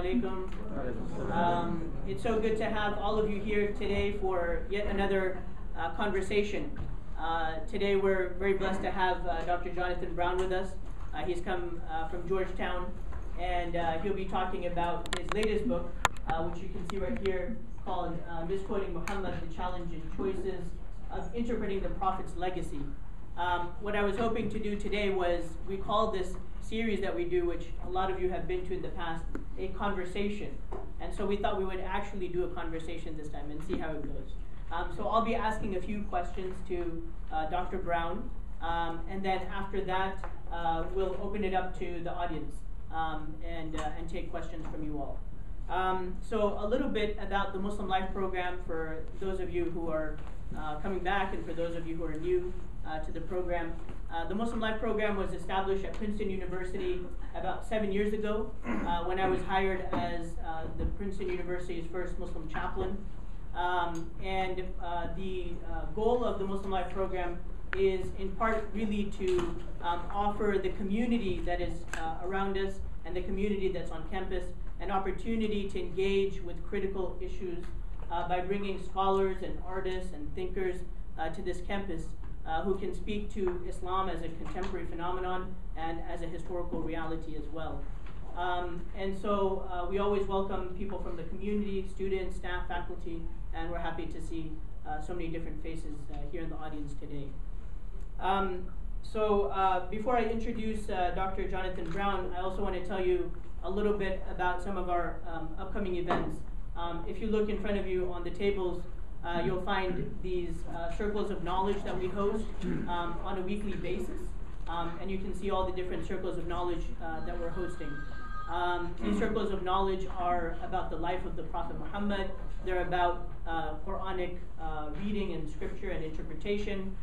alaikum. It's so good to have all of you here today for yet another conversation. Today we're very blessed to have Dr. Jonathan Brown with us. He's come from Georgetown, and he'll be talking about his latest book, which you can see right here, called Misquoting Muhammad, the Challenge and Choices of Interpreting the Prophet's Legacy. What I was hoping to do today was, we call this series that we do, which a lot of you have been to in the past, a conversation. And so we thought we would actually do a conversation this time and see how it goes. So I'll be asking a few questions to Dr. Brown, and then after that, we'll open it up to the audience and take questions from you all. So a little bit about the Muslim Life program for those of you who are coming back and for those of you who are new to the program. The Muslim Life program was established at Princeton University about 7 years ago when I was hired as the Princeton University's first Muslim chaplain. The goal of the Muslim Life program is in part really to offer the community that is around us and the community that's on campus an opportunity to engage with critical issues by bringing scholars and artists and thinkers to this campus who can speak to Islam as a contemporary phenomenon and as a historical reality as well. We always welcome people from the community, students, staff, faculty, and we're happy to see so many different faces here in the audience today. Before I introduce Dr. Jonathan Brown, I also want to tell you a little bit about some of our upcoming events. If you look in front of you on the tables, you'll find these circles of knowledge that we host on a weekly basis. And you can see all the different circles of knowledge that we're hosting. These circles of knowledge are about the life of the Prophet Muhammad. They're about Quranic reading and scripture and interpretation.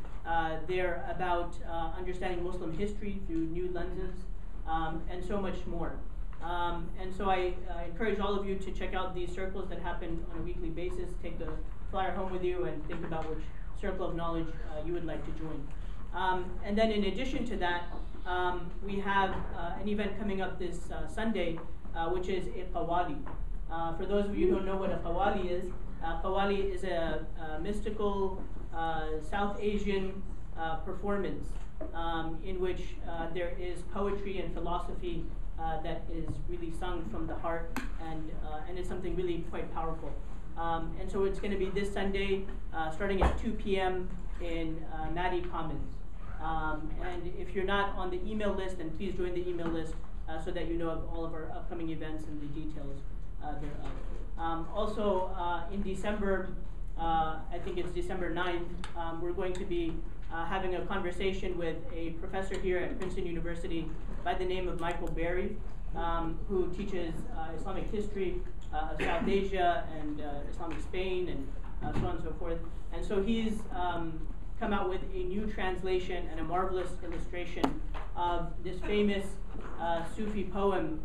They're about understanding Muslim history through new lenses, and so much more. I encourage all of you to check out these circles that happen on a weekly basis. Take the flyer home with you and think about which circle of knowledge you would like to join. And then in addition to that, we have an event coming up this Sunday, which is a qawwali. For those of you who don't know what a qawwali is a mystical South Asian performance in which there is poetry and philosophy that is really sung from the heart, and it's something really quite powerful. And so it's going to be this Sunday, starting at 2 p.m. in Maddie Commons. And if you're not on the email list, then please join the email list so that you know of all of our upcoming events and the details thereof. Also, in December, I think it's December 9th, we're going to be having a conversation with a professor here at Princeton University by the name of Michael Berry, who teaches Islamic history of South Asia and Islamic Spain and so on and so forth. And so he's come out with a new translation and a marvelous illustration of this famous Sufi poem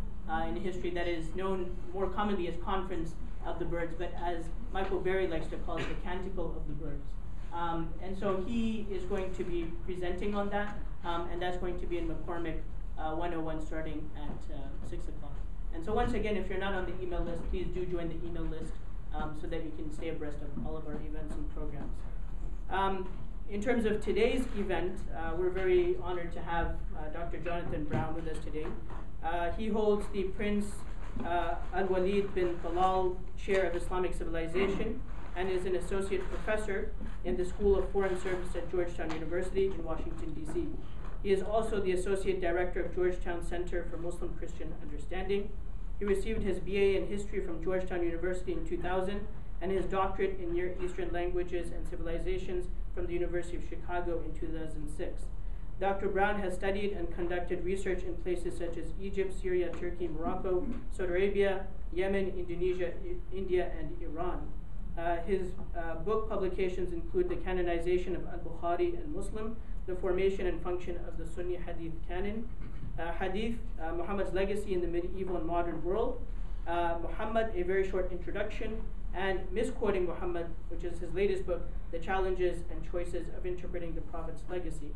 in history that is known more commonly as Conference of the Birds, but as Michael Berry likes to call it, the Canticle of the Birds. And so he is going to be presenting on that, and that's going to be in McCormick 101 starting at 6 o'clock. And so once again, if you're not on the email list, please do join the email list so that you can stay abreast of all of our events and programs. In terms of today's event, we're very honored to have Dr. Jonathan Brown with us today. He holds the Prince Al-Walid bin Talal Chair of Islamic Civilization and is an associate professor in the School of Foreign Service at Georgetown University in Washington, D.C. He is also the associate director of Georgetown Center for Muslim Christian Understanding. He received his BA in history from Georgetown University in 2000 and his doctorate in Near Eastern Languages and Civilizations from the University of Chicago in 2006. Dr. Brown has studied and conducted research in places such as Egypt, Syria, Turkey, Morocco, Saudi Arabia, Yemen, Indonesia, India, and Iran. His book publications include the canonization of Al-Bukhari and Muslim, the formation and function of the Sunni hadith canon, hadith, Muhammad's legacy in the medieval and modern world, Muhammad, a very short introduction, and Misquoting Muhammad, which is his latest book, The Challenges and Choices of Interpreting the Prophet's Legacy.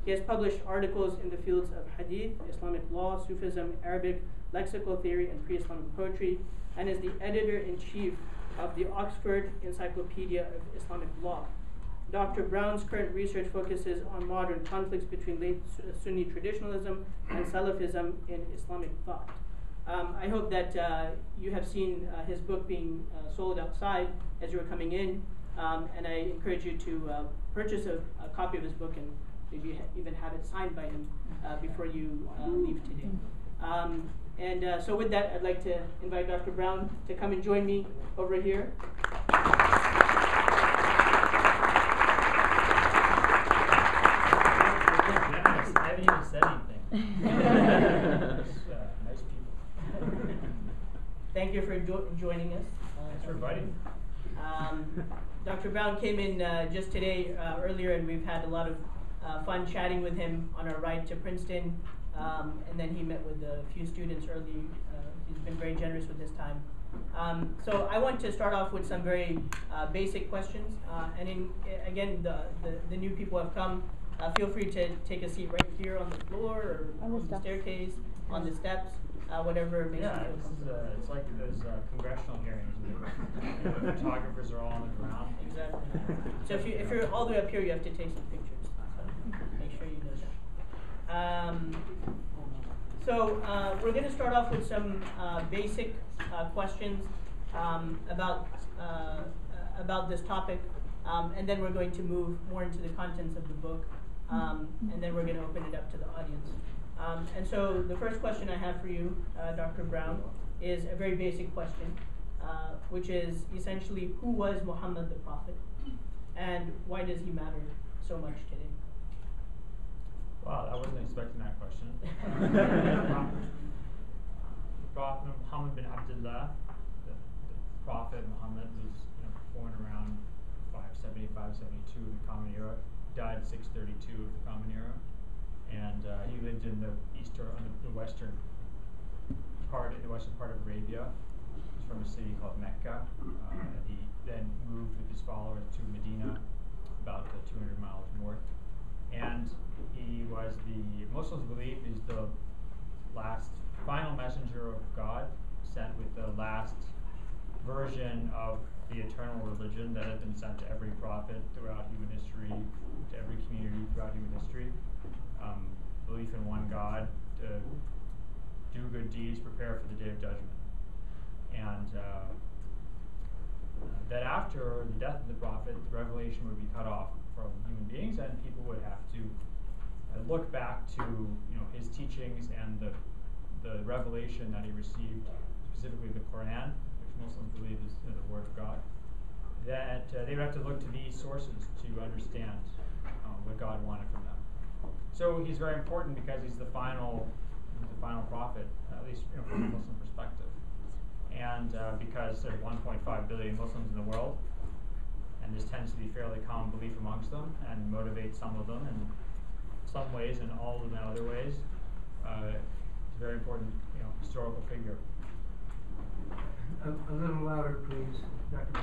He He has published articles in the fields of hadith, Islamic law, Sufism, Arabic, lexical theory, and pre-Islamic poetry, and is the editor-in-chief of the Oxford Encyclopedia of Islamic Law. Dr. Brown's current research focuses on modern conflicts between late Sunni traditionalism and Selfism in Islamic thought. I hope that you have seen his book being sold outside as you were coming in, and I encourage you to purchase a copy of his book and maybe even have it signed by him before you leave today. So with that, I'd like to invite Dr. Brown to come and join me over here. I haven't even said anything. Nice people. Thank you for joining us. Thanks for inviting me. Dr. Brown came in just today, earlier, and we've had a lot of fun chatting with him on our ride to Princeton, and then he met with a few students early. He's been very generous with his time. So I want to start off with some very basic questions, again, the new people have come. Feel free to take a seat right here on the floor or on the staircase, on the steps, whatever makes you feel comfortable. It's like those congressional hearings where the photographers are all on the ground. Exactly. So if you're all the way up here, you have to take some pictures. So make sure you know that. We're going to start off with some basic questions about this topic, and then we're going to move more into the contents of the book. And then we're going to open it up to the audience. And so the first question I have for you, Dr. Brown, is a very basic question, which is essentially, who was Muhammad the Prophet, and why does he matter so much today? Wow, I wasn't expecting that question. Prophet Muhammad bin Abdullah, the Prophet Muhammad, was born around 570, 572 in the Common Era. Died 632 of the Common Era, and he lived in the western part of Arabia. He's from a city called Mecca. He then moved with his followers to Medina, about 200 miles north, and he was Muslims believe he's the final messenger of God, sent with the last version of the eternal religion that had been sent to every prophet throughout human history, to every community throughout human history. Belief in one God, to do good deeds, prepare for the day of judgment. And that after the death of the prophet, the revelation would be cut off from human beings, and people would have to look back to his teachings and the revelation that he received, specifically the Quran, which Muslims believe is the Word of God. That they would have to look to these sources to understand what God wanted from them. So he's very important because he's the final prophet, at least from a Muslim perspective. And because there's 1.5 billion Muslims in the world, and this tends to be fairly common belief amongst them, and motivates some of them in some ways, and all of them in other ways. It's a very important, historical figure. A little louder, please.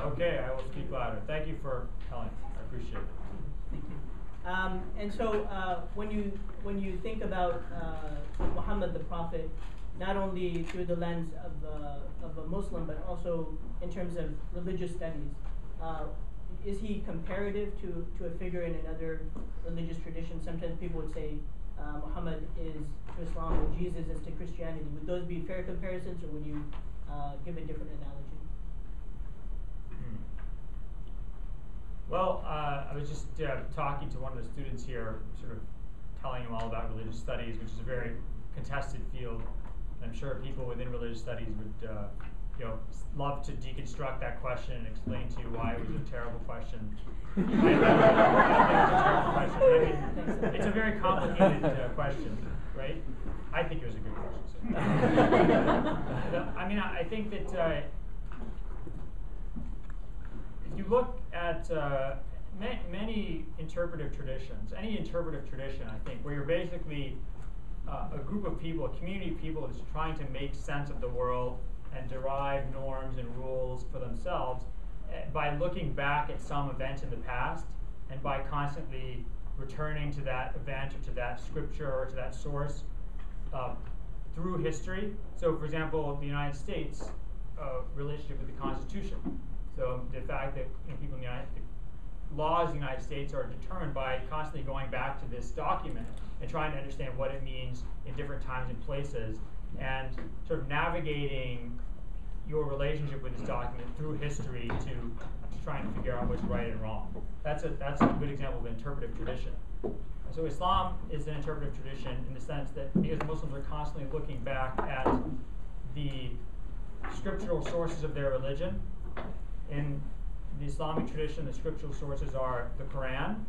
Okay, I will speak louder. Thank you for telling. I appreciate it. Thank you. And so when you think about Muhammad the Prophet, not only through the lens of a Muslim, but also in terms of religious studies, is he comparative to a figure in another religious tradition? Sometimes people would say Muhammad is to Islam what Jesus is to Christianity. Would those be fair comparisons, or would you give a different analogy? Well, I was just talking to one of the students here, sort of telling him all about religious studies, which is a very contested field. And I'm sure people within religious studies would love to deconstruct that question and explain to you why it was a terrible question. It's a very complicated question, right? I think it was a good question. So. I think that if you look at many interpretive traditions, any interpretive tradition, I think, where you're basically a group of people, a community of people that's trying to make sense of the world and derive norms and rules for themselves by looking back at some event in the past and by constantly returning to that event or to that scripture or to that source through history. So, for example, the United States relationship with the Constitution. So the fact that people in the laws in the United States are determined by constantly going back to this document and trying to understand what it means in different times and places, and sort of navigating your relationship with this document through history to trying to figure out what's right and wrong. That's a good example of an interpretive tradition. So Islam is an interpretive tradition in the sense that because Muslims are constantly looking back at the scriptural sources of their religion. In the Islamic tradition, the scriptural sources are the Quran,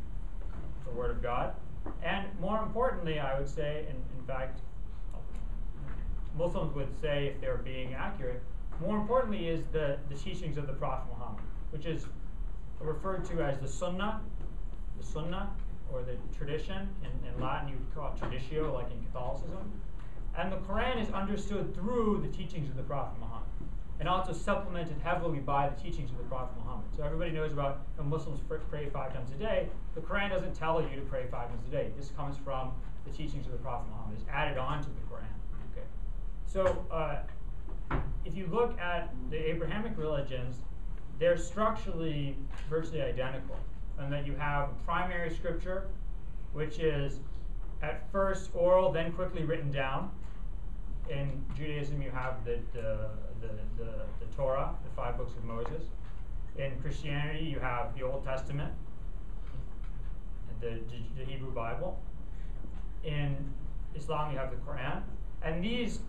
the Word of God, and more importantly, I would say, and in fact, Muslims would say, if they're being accurate, more importantly is the teachings of the Prophet Muhammad, which is referred to as the Sunnah, or the tradition. In Latin, you would call it traditio, like in Catholicism. And the Quran is understood through the teachings of the Prophet Muhammad, and also supplemented heavily by the teachings of the Prophet Muhammad. So everybody knows about when Muslims pray 5 times a day. The Quran doesn't tell you to pray 5 times a day. This comes from the teachings of the Prophet Muhammad. It's added on to the Quran. Okay. So if you look at the Abrahamic religions, they're structurally virtually identical, and that you have a primary scripture, which is at first oral, then quickly written down. In Judaism, you have the Torah, the 5 books of Moses. In Christianity, you have the Old Testament, the Hebrew Bible. In Islam, you have the Quran. And these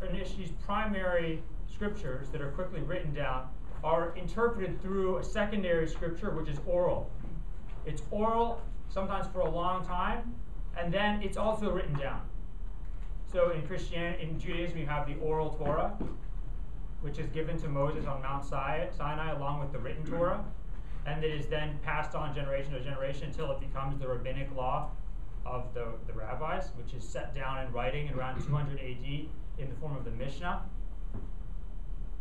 primary scriptures that are quickly written down are interpreted through a secondary scripture, which is oral. It's oral, sometimes for a long time, and then it's also written down. So in Judaism, you have the oral Torah, which is given to Moses on Mount Sinai along with the written Torah, and it is then passed on generation to generation until it becomes the rabbinic law of the rabbis, which is set down in writing around 200 AD in the form of the Mishnah.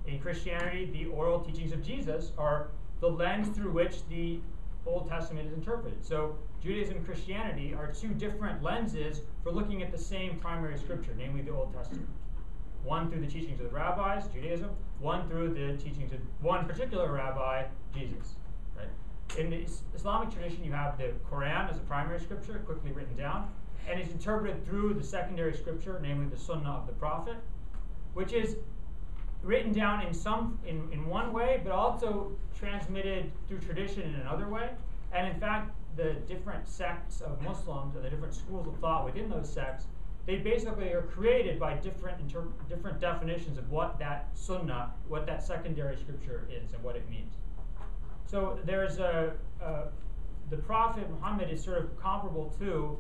In Christianity, the oral teachings of Jesus are the lens through which the Old Testament is interpreted. So Judaism and Christianity are 2 different lenses for looking at the same primary scripture, namely the Old Testament. One through the teachings of the rabbis, Judaism, one through the teachings of one particular rabbi, Jesus. Right? In the Islamic tradition, you have the Quran as a primary scripture, quickly written down, and it's interpreted through the secondary scripture, namely the Sunnah of the Prophet, which is written down in one way, but also transmitted through tradition in another way. And in fact, the different sects of Muslims and the different schools of thought within those sects, they basically are created by different definitions of what that sunnah, what that secondary scripture is and what it means. So there's the Prophet Muhammad is sort of comparable to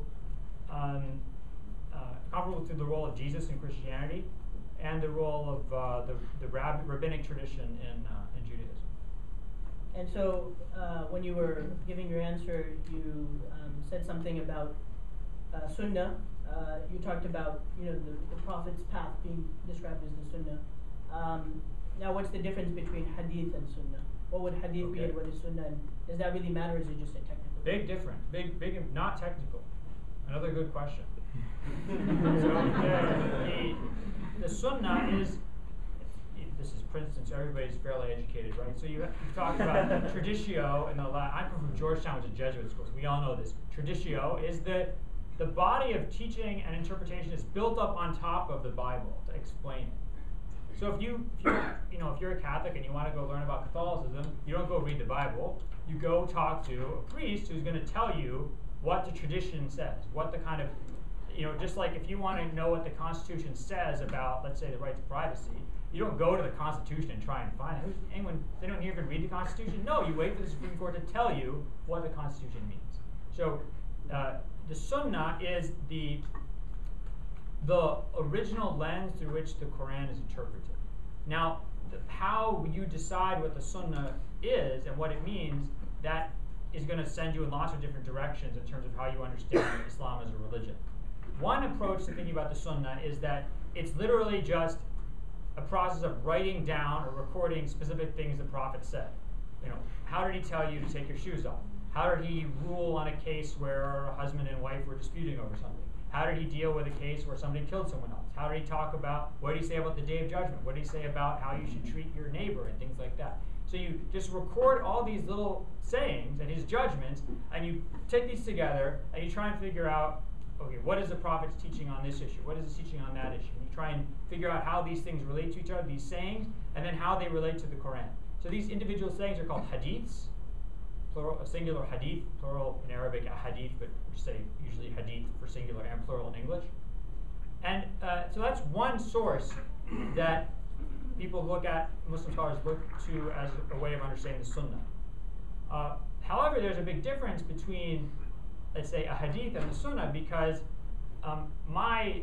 the role of Jesus in Christianity and the role of the rabbinic tradition in Judaism. And so when you were giving your answer, you said something about Sunnah. You talked about the Prophet's path being described as the Sunnah. Now, what's the difference between Hadith and Sunnah? What would Hadith be and what is Sunnah? And does that really matter, or is it just a technical? Big difference. Big, not technical. Another good question. So the Sunnah is. This is Princeton, so everybody's fairly educated, right? So you talked about traditio and the Latin. I'm from Georgetown, which is a Jesuit school, so we all know this. Traditio is the body of teaching and interpretation is built up on top of the Bible to explain it. So if you're a Catholic and you want to go learn about Catholicism, you don't go read the Bible. You go talk to a priest who's going to tell you what the tradition says, what the kind of, just like if you want to know what the Constitution says about, let's say, the right to privacy, you don't go to the Constitution and try and find it. They don't even read the Constitution? No, you wait for the Supreme Court to tell you what the Constitution means. So the Sunnah is the original lens through which the Quran is interpreted. Now, how you decide what the Sunnah is and what it means, that is going to send you in lots of different directions in terms of how you understand Islam as a religion. One approach to thinking about the Sunnah is that it's literally just a process of writing down or recording specific things the Prophet said. How did he tell you to take your shoes off? How did he rule on a case where a husband and wife were disputing over something? How did he deal with a case where somebody killed someone else? How did he talk about, what did he say about the Day of Judgment? What did he say about how you should treat your neighbor and things like that? So you just record all these little sayings and his judgments, and you take these together, and you try and figure out, okay, what is the Prophet's teaching on this issue? What is his teaching on that issue? And you try and figure out how these things relate to each other, these sayings, and then how they relate to the Quran. So these individual sayings are called hadiths, plural, singular hadith, plural in Arabic a hadith, but we say usually hadith for singular and plural in English. And so that's one source that people look at, Muslim scholars look to as a way of understanding the Sunnah. However, there's a big difference between, let's say, a hadith and the Sunnah, because my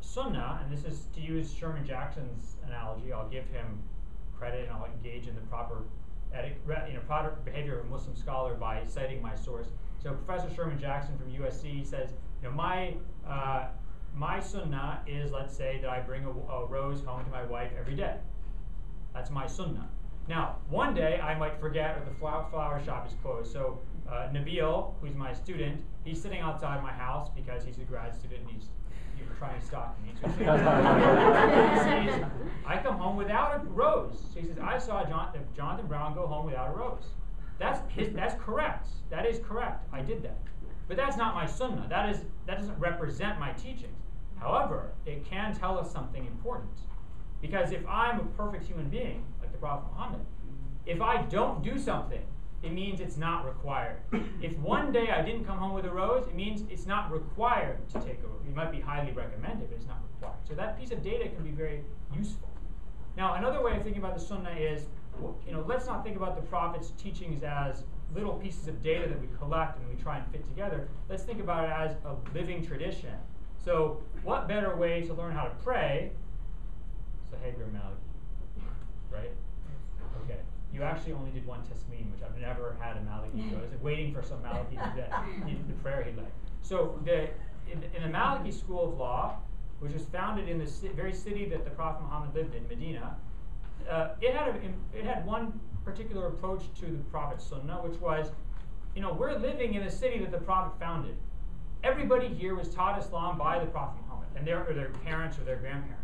Sunnah, and this is to use Sherman Jackson's analogy, I'll give him credit and I'll engage in the proper proper behavior of a Muslim scholar by citing my source. So Professor Sherman Jackson from USC says, my Sunnah is, let's say, that I bring a rose home to my wife every day. That's my Sunnah. Now, one day I might forget, or the flower shop is closed. So Nabil, who's my student, he's sitting outside my house because he's a grad student and he's trying to stalk me. So he says, I come home without a rose. So he says, I saw Jonathan Brown go home without a rose. That's correct. That is correct. I did that. But that's not my Sunnah. That doesn't represent my teachings. However, it can tell us something important. Because if I'm a perfect human being, like the Prophet Muhammad, if I don't do something, it means it's not required. If one day I didn't come home with a rose, it means it's not required to take a rose. It might be highly recommended, but it's not required. So that piece of data can be very useful. Now, another way of thinking about the Sunnah is, let's not think about the Prophet's teachings as little pieces of data that we collect and we try and fit together. Let's think about it as a living tradition. So what better way to learn how to pray? Sahabi or Maliki, right? Okay. You actually only did one taslim, which I've never had a Maliki do. I was waiting for some Maliki to do the prayer he led. So in the Maliki school of law, which was founded in the very city that the Prophet Muhammad lived in, Medina, it had one particular approach to the Prophet's Sunnah, which was, we're living in a city that the Prophet founded. Everybody here was taught Islam by the Prophet Muhammad, and their parents or their grandparents.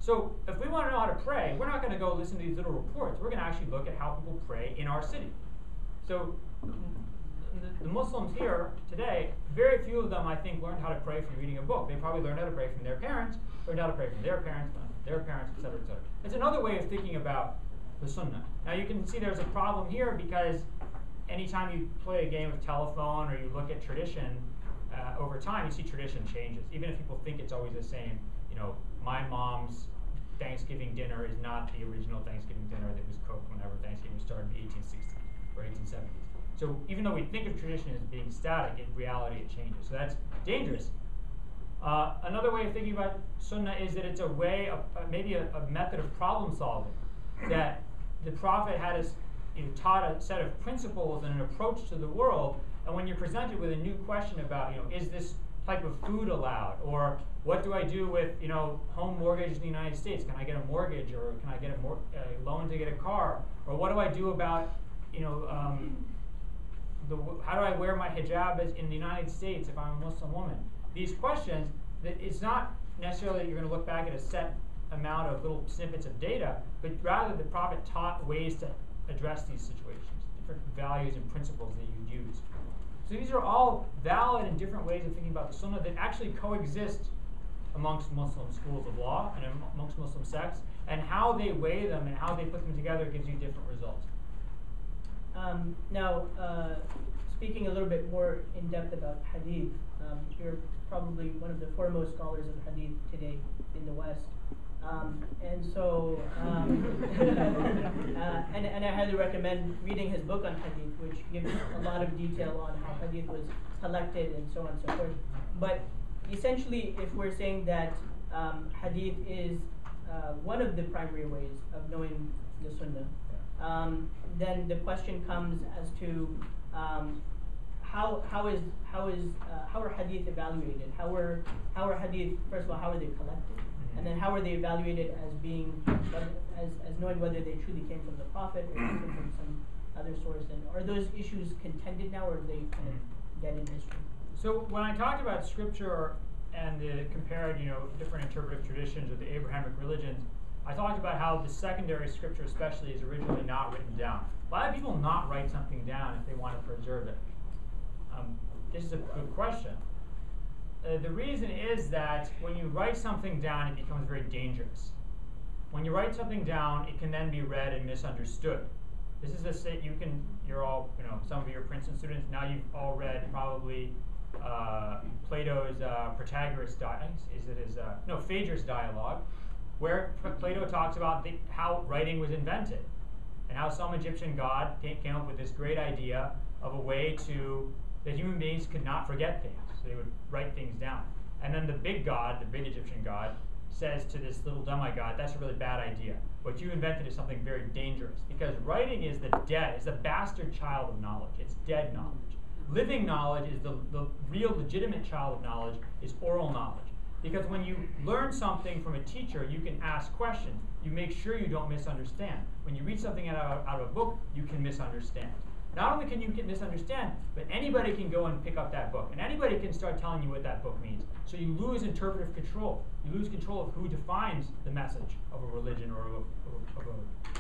So if we want to know how to pray, we're not going to go listen to these little reports. We're going to actually look at how people pray in our city. So the Muslims here today, very few of them, I think, learned how to pray from reading a book. They probably learned how to pray from their parents, learned how to pray from their parents, etc., etc. It's another way of thinking about the Sunnah. Now you can see there's a problem here because anytime you play a game of telephone or you look at tradition, over time you see tradition changes. Even if people think it's always the same, my mom's Thanksgiving dinner is not the original Thanksgiving dinner that was cooked whenever Thanksgiving started in the 1860s or 1870s. So even though we think of tradition as being static, in reality it changes. So that's dangerous. Another way of thinking about Sunnah is that it's a way of maybe a method of problem solving. That the Prophet had taught a set of principles and an approach to the world, and when you're presented with a new question about, is this type of food allowed, or what do I do with, home mortgages in the United States? Can I get a mortgage, or can I get a loan to get a car, or what do I do about, how do I wear my hijab in the United States if I'm a Muslim woman? These questions, it's not necessarily that you're going to look back at a set amount of little snippets of data, but rather the Prophet taught ways to address these situations, different values and principles that you use. So these are all valid and different ways of thinking about the Sunnah that actually coexist amongst Muslim schools of law and amongst Muslim sects, and how they weigh them and how they put them together gives you different results. Now, speaking a little bit more in depth about hadith, you're probably one of the foremost scholars of hadith today in the West. And so, and I highly recommend reading his book on hadith, which gives a lot of detail on how hadith was collected and so on and so forth. But essentially, if we're saying that hadith is one of the primary ways of knowing the Sunnah, then the question comes as to how are hadith evaluated? How are hadith, first of all, how are they collected? And then how are they evaluated as being, as knowing whether they truly came from the Prophet or came from some other source? And are those issues contended now, or are they kind of dead in history? So when I talked about scripture and compared, different interpretive traditions of the Abrahamic religions, I talked about how the secondary scripture especially is originally not written down. A lot of people not write something down if they want to preserve it. This is a good question. The reason is that when you write something down, it becomes very dangerous. When you write something down, it can then be read and misunderstood. This is you're all, some of you are Princeton students, now you've all read probably Plato's Protagoras Phaedrus dialogue, where Plato talks about how writing was invented and how some Egyptian god came up with this great idea of a way that human beings could not forget things. So they would write things down. And then the big god, the big Egyptian god, says to this little demigod, that's a really bad idea. What you invented is something very dangerous, because writing is the bastard child of knowledge. It's dead knowledge. Living knowledge is the real legitimate child of knowledge, is oral knowledge. Because when you learn something from a teacher, you can ask questions. You make sure you don't misunderstand. When you read something out of a book, you can misunderstand. Not only can you misunderstand, but anybody can go and pick up that book. And anybody can start telling you what that book means. So you lose interpretive control. You lose control of who defines the message of a religion or of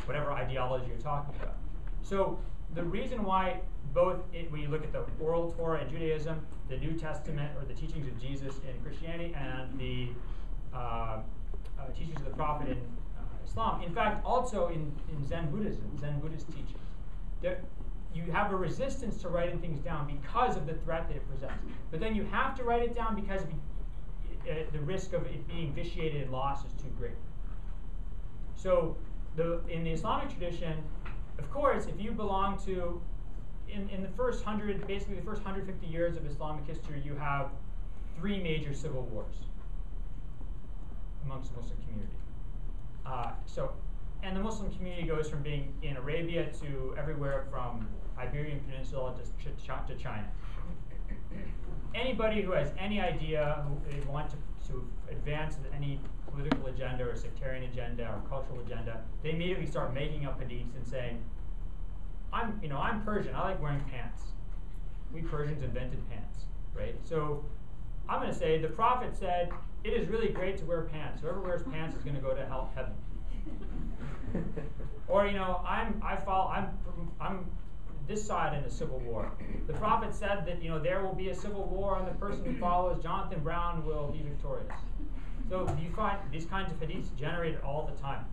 whatever ideology you're talking about. So the reason why when you look at the oral Torah in Judaism, the New Testament, or the teachings of Jesus in Christianity, and the teachings of the Prophet in Islam, in fact, also in Zen Buddhism, Zen Buddhist teachings, you have a resistance to writing things down because of the threat that it presents. But then you have to write it down because the risk of it being vitiated and lost is too great. So in the Islamic tradition, of course, if you belong to, in the first 150 years of Islamic history, you have 3 major civil wars amongst the Muslim community. And the Muslim community goes from being in Arabia to everywhere from Iberian Peninsula to China. Anybody who has any idea who they want to advance any political agenda or sectarian agenda or cultural agenda, they immediately start making up hadiths and saying, I'm Persian, I like wearing pants. We Persians invented pants, right? So I'm going to say the Prophet said, it is really great to wear pants. Whoever wears pants is going to go to heaven. Or I'm this side in the Civil War. The Prophet said that there will be a civil war, and the person who follows Jonathan Brown will be victorious. So you find these kinds of hadiths generated all the time,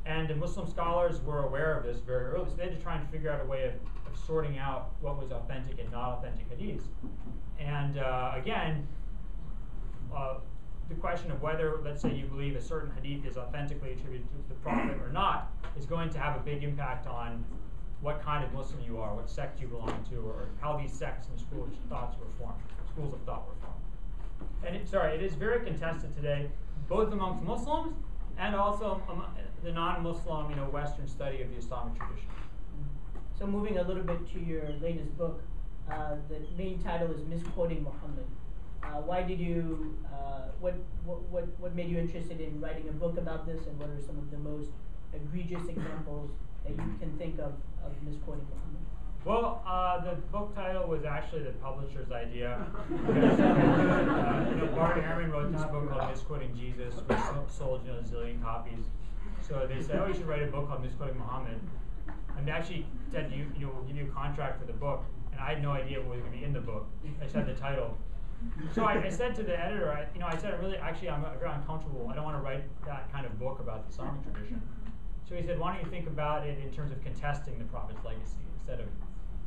and the Muslim scholars were aware of this very early. So they had to try and figure out a way of sorting out what was authentic and not authentic hadiths. And again. The question of whether, let's say, you believe a certain hadith is authentically attributed to the Prophet or not is going to have a big impact on what kind of Muslim you are, what sect you belong to, or how these sects and schools of thought were formed. And it is very contested today, both amongst Muslims and also the non-Muslim, Western study of the Islamic tradition. So moving a little bit to your latest book, the main title is Misquoting Muhammad. Why did you, what made you interested in writing a book about this, and what are some of the most egregious examples that you can think of misquoting Muhammad? Well, the book title was actually the publisher's idea. Bart Ehrman wrote this book called Misquoting Jesus, which sold a zillion copies. So they said, oh, you should write a book called Misquoting Muhammad. And they actually said, we'll give you a contract for the book. And I had no idea what was going to be in the book. I just had the title. So I said to the editor, I said, I'm very uncomfortable. I don't want to write that kind of book about the Islamic tradition. So he said, why don't you think about it in terms of contesting the Prophet's legacy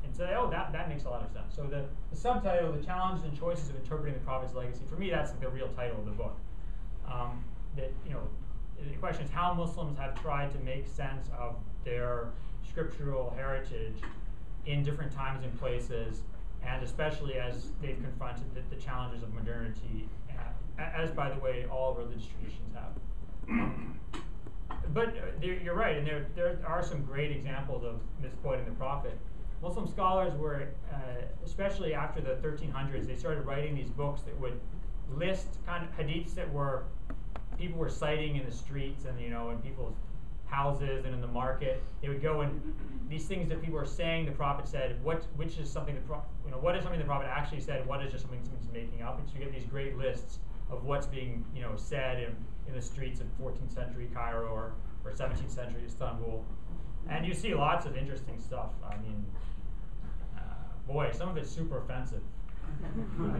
and say, oh, that makes a lot of sense. So the subtitle, The Challenges and Choices of Interpreting the Prophet's Legacy, for me, that's the real title of the book. The question is how Muslims have tried to make sense of their scriptural heritage in different times and places, and especially as they've confronted the challenges of modernity, as, by the way, all religious traditions have. But you're right, and there are some great examples of misquoting the Prophet. Muslim scholars were, especially after the 1300s, they started writing these books that would list kind of hadiths that people were citing in the streets, and and people houses and in the market. They would go and these things that people are saying the Prophet said, which is something what is something the Prophet actually said, what is just something someone's making up. And so you get these great lists of what's being said in the streets of 14th century Cairo or 17th century Istanbul. And you see lots of interesting stuff. I mean, boy, some of it's super offensive.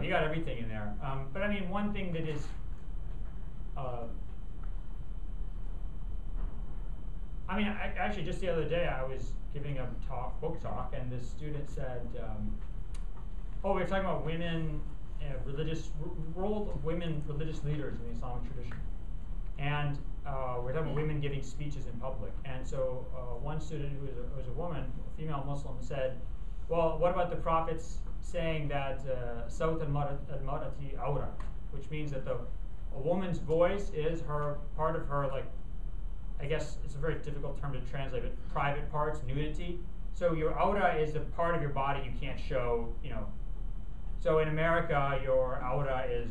You got everything in there. But I mean, one thing that is actually, just the other day, I was giving a book talk, and this student said, we were talking about women, role of women religious leaders in the Islamic tradition. And we're talking about women giving speeches in public. And so one student who was a woman, a female Muslim, said, well, what about the Prophet's saying that Sawt al-mar'ati awra, which means that a woman's voice is part of her, like, I guess it's a very difficult term to translate, but private parts, nudity. So your aura is a part of your body you can't show, So in America, your aura is,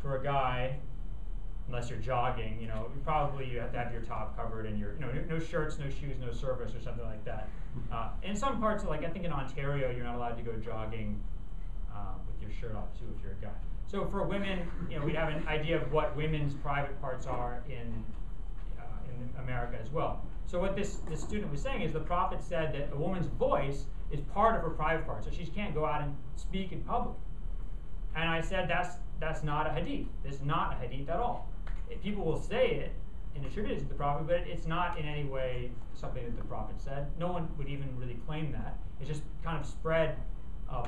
for a guy, unless you're jogging, you have to have your top covered and your, no shirts, no shoes, no service or something like that. In some parts, like I think in Ontario, you're not allowed to go jogging with your shirt off too if you're a guy. So for women, we have an idea of what women's private parts are in America as well. So what this student was saying is the Prophet said that a woman's voice is part of her private part, so she can't go out and speak in public. And I said that's not a hadith. It's not a hadith at all. People will say it and attribute it to the Prophet, but it's not in any way something that the Prophet said. No one would even really claim that. It's just kind of spread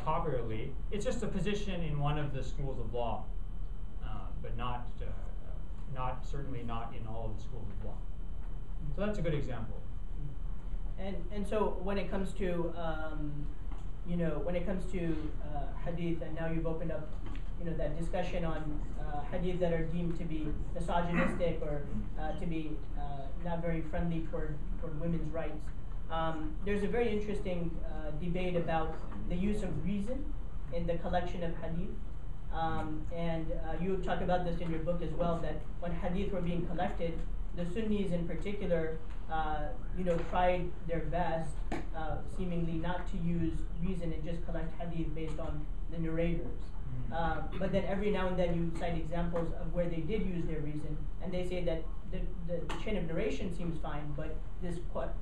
popularly. It's just a position in one of the schools of law, but certainly not in all of the schools of law. So that's a good example. And so when it comes to hadith, and now you've opened up that discussion on hadith that are deemed to be misogynistic or to be not very friendly toward women's rights. There's a very interesting debate about the use of reason in the collection of hadith. And you talk about this in your book as well, that when hadith were being collected, the Sunnis in particular, tried their best, seemingly not to use reason and just collect hadith based on the narrators. But then every now and then you cite examples of where they did use their reason, and they say that the chain of narration seems fine, but this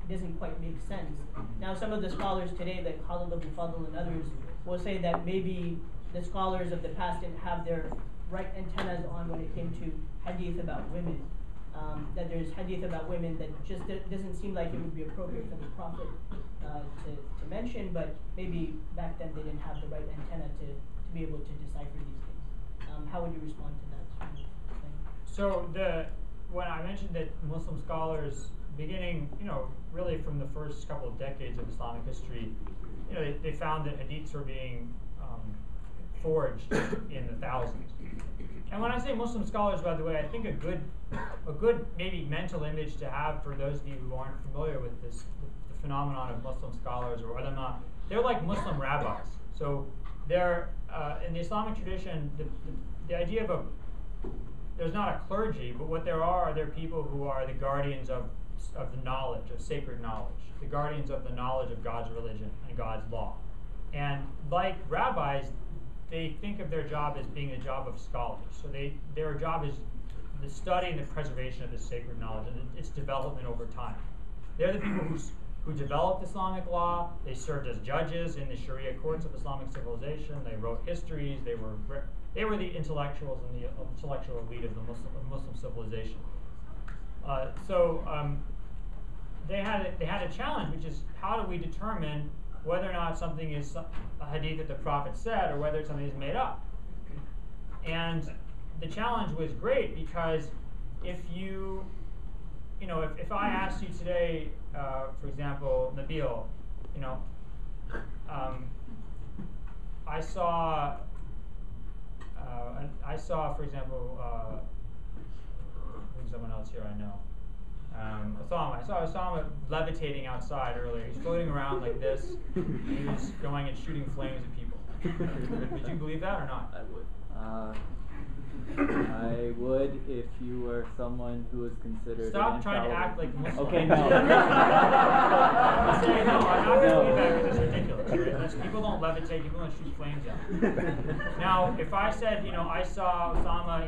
doesn't quite make sense. Now, some of the scholars today, like Khalid Abu Fadl and others, will say that maybe the scholars of the past didn't have their right antennas on when it came to hadith about women. That there's hadith about women that just doesn't seem like it would be appropriate for the Prophet to mention, but maybe back then they didn't have the right antenna to be able to decipher these things. How would you respond to that sort of thing? So when I mentioned that Muslim scholars, beginning, really from the first couple of decades of Islamic history, they found that hadiths were being forged in the thousands. And when I say Muslim scholars, by the way, I think a good maybe mental image to have for those of you who aren't familiar with the phenomenon of Muslim scholars or ulama, they're like Muslim rabbis. So they're in the Islamic tradition, the idea of there's not a clergy, but what there are people who are the guardians of the knowledge, of sacred knowledge, the guardians of the knowledge of God's religion and God's law. And like rabbis, they think of their job as being a job of scholars. So their job is the study and the preservation of this sacred knowledge and its development over time. They're the people who developed Islamic law. They served as judges in the Sharia courts of Islamic civilization. They wrote histories. They were the intellectuals and the intellectual elite of the Muslim civilization. They had a challenge, which is how do we determine whether or not something is a hadith that the Prophet said or whether it's something that's made up. And the challenge was great because if I asked you today, for example, Nabil, I saw, for example, there's someone else here I know. I saw him levitating outside earlier. He's floating around like this, and he was going and shooting flames at people. Would you believe that or not? I would. I would if you were someone who was considered Stop an trying to infallible. act like Muslim. Okay, no. I say, no, I'm not going to No. believe that because it's ridiculous. Right? People don't levitate, people don't shoot flames out. Now, if I said, I saw Osama,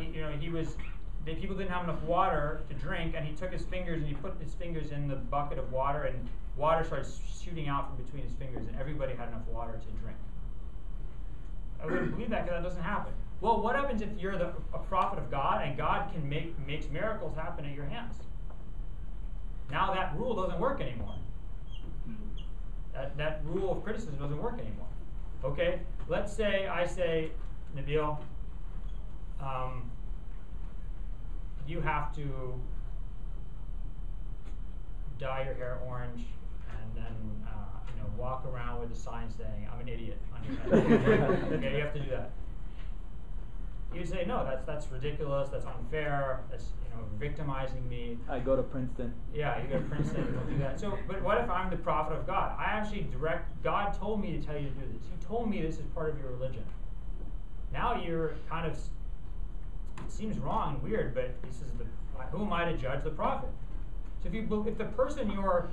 people didn't have enough water to drink, and he took his fingers and he put his fingers in the bucket of water, and water started shooting out from between his fingers, and everybody had enough water to drink. I wouldn't believe that because that doesn't happen. Well, what happens if you're a prophet of God and God can makes miracles happen at your hands? Now that rule doesn't work anymore. That rule of criticism doesn't work anymore. Okay, let's say I say, Nabil, you have to dye your hair orange and then walk around with a sign saying I'm an idiot on your head. Okay, you have to do that. You say no, that's ridiculous, that's unfair, that's victimizing me. I go to Princeton. Yeah, you go to Princeton, don't do that. So, but what if I'm the prophet of God? God told me to tell you to do this. He told me this is part of your religion. Now you're kind of, it seems wrong and weird, but this is who am I to judge the prophet? So if the person your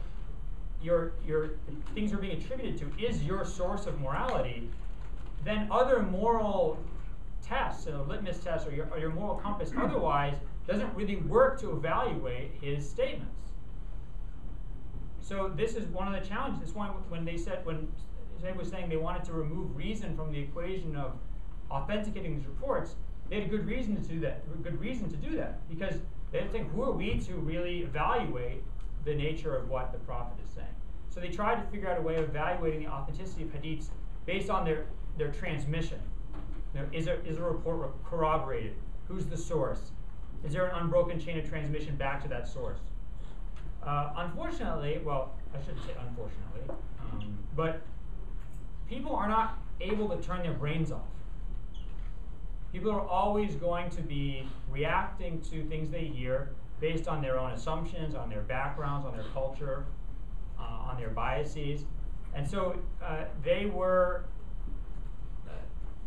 things are being attributed to is your source of morality, then other moral tests, litmus tests, or your moral compass otherwise doesn't really work to evaluate his statements. So this is one of the challenges. This one when Zayd was saying they wanted to remove reason from the equation of authenticating these reports, they had a good reason to do that. Because they had to think, who are we to really evaluate the nature of what the prophet is saying? So they tried to figure out a way of evaluating the authenticity of hadiths based on their transmission. Is a report corroborated? Who's the source? Is there an unbroken chain of transmission back to that source? Unfortunately, well, I shouldn't say unfortunately, but people are not able to turn their brains off. People are always going to be reacting to things they hear based on their own assumptions, on their backgrounds, on their culture, on their biases. And so they were,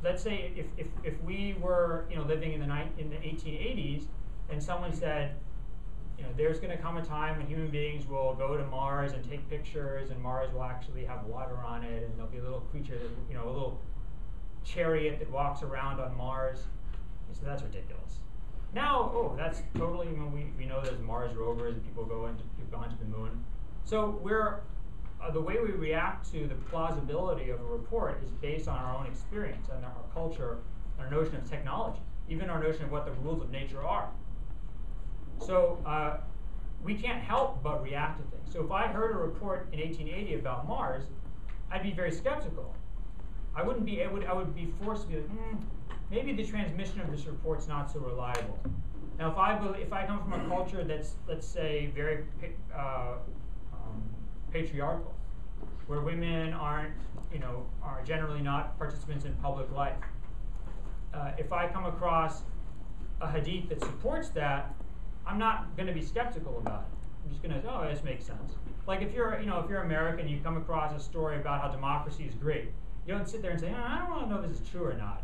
let's say if we were living in the 1880s and someone said, there's going to come a time when human beings will go to Mars and take pictures, and Mars will actually have water on it, and there'll be a little creature, that, a little chariot that walks around on Mars. So that's ridiculous. Now, that's totally, we know there's Mars rovers and people go onto the moon. So the way we react to the plausibility of a report is based on our own experience and our culture, our notion of technology, even our notion of what the rules of nature are. So we can't help but react to things. So if I heard a report in 1880 about Mars, I'd be very skeptical. I would be forced to be like, maybe the transmission of this report's not so reliable. Now, if I come from a culture that's, let's say, very patriarchal, where women are generally not participants in public life, if I come across a hadith that supports that, I'm not going to be skeptical about it. I'm just going to, this makes sense. Like if you're American, you come across a story about how democracy is great. You don't sit there and say, I don't want to know if this is true or not.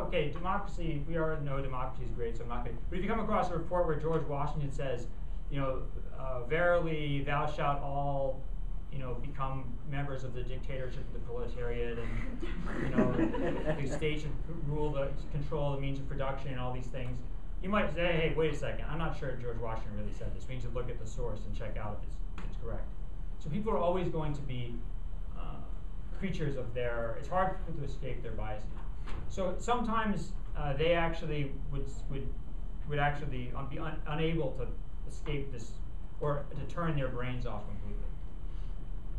Okay, democracy, we already know democracy is great, so I'm not going to. But if you come across a report where George Washington says, verily thou shalt all, become members of the dictatorship of the proletariat, and, the state should control the means of production and all these things. You might say, hey, wait a second, I'm not sure if George Washington really said this. We need to look at the source and check out if it's correct. So people are always going to be creatures of it's hard for them to escape their biases. So sometimes they actually would actually be unable to escape this or to turn their brains off completely.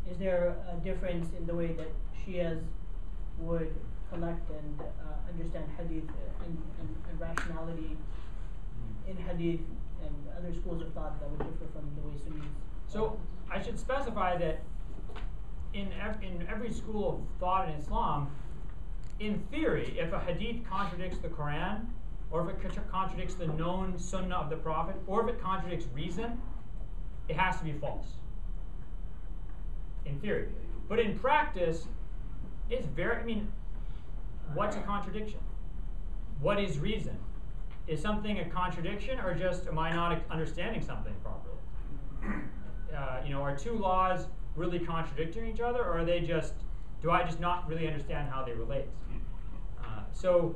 Is there a difference in the way that Shias would collect and understand hadith and rationality in hadith and other schools of thought that would differ from the way Sunnis? So I should specify that in every school of thought in Islam, in theory, if a hadith contradicts the Quran, or if it contradicts the known Sunnah of the Prophet, or if it contradicts reason, it has to be false. In theory. But in practice, it's what's a contradiction? what is reason? Is something a contradiction, or just am I not understanding something properly? Are two laws really contradicting each other, or are they just, do I just not really understand how they relate? So,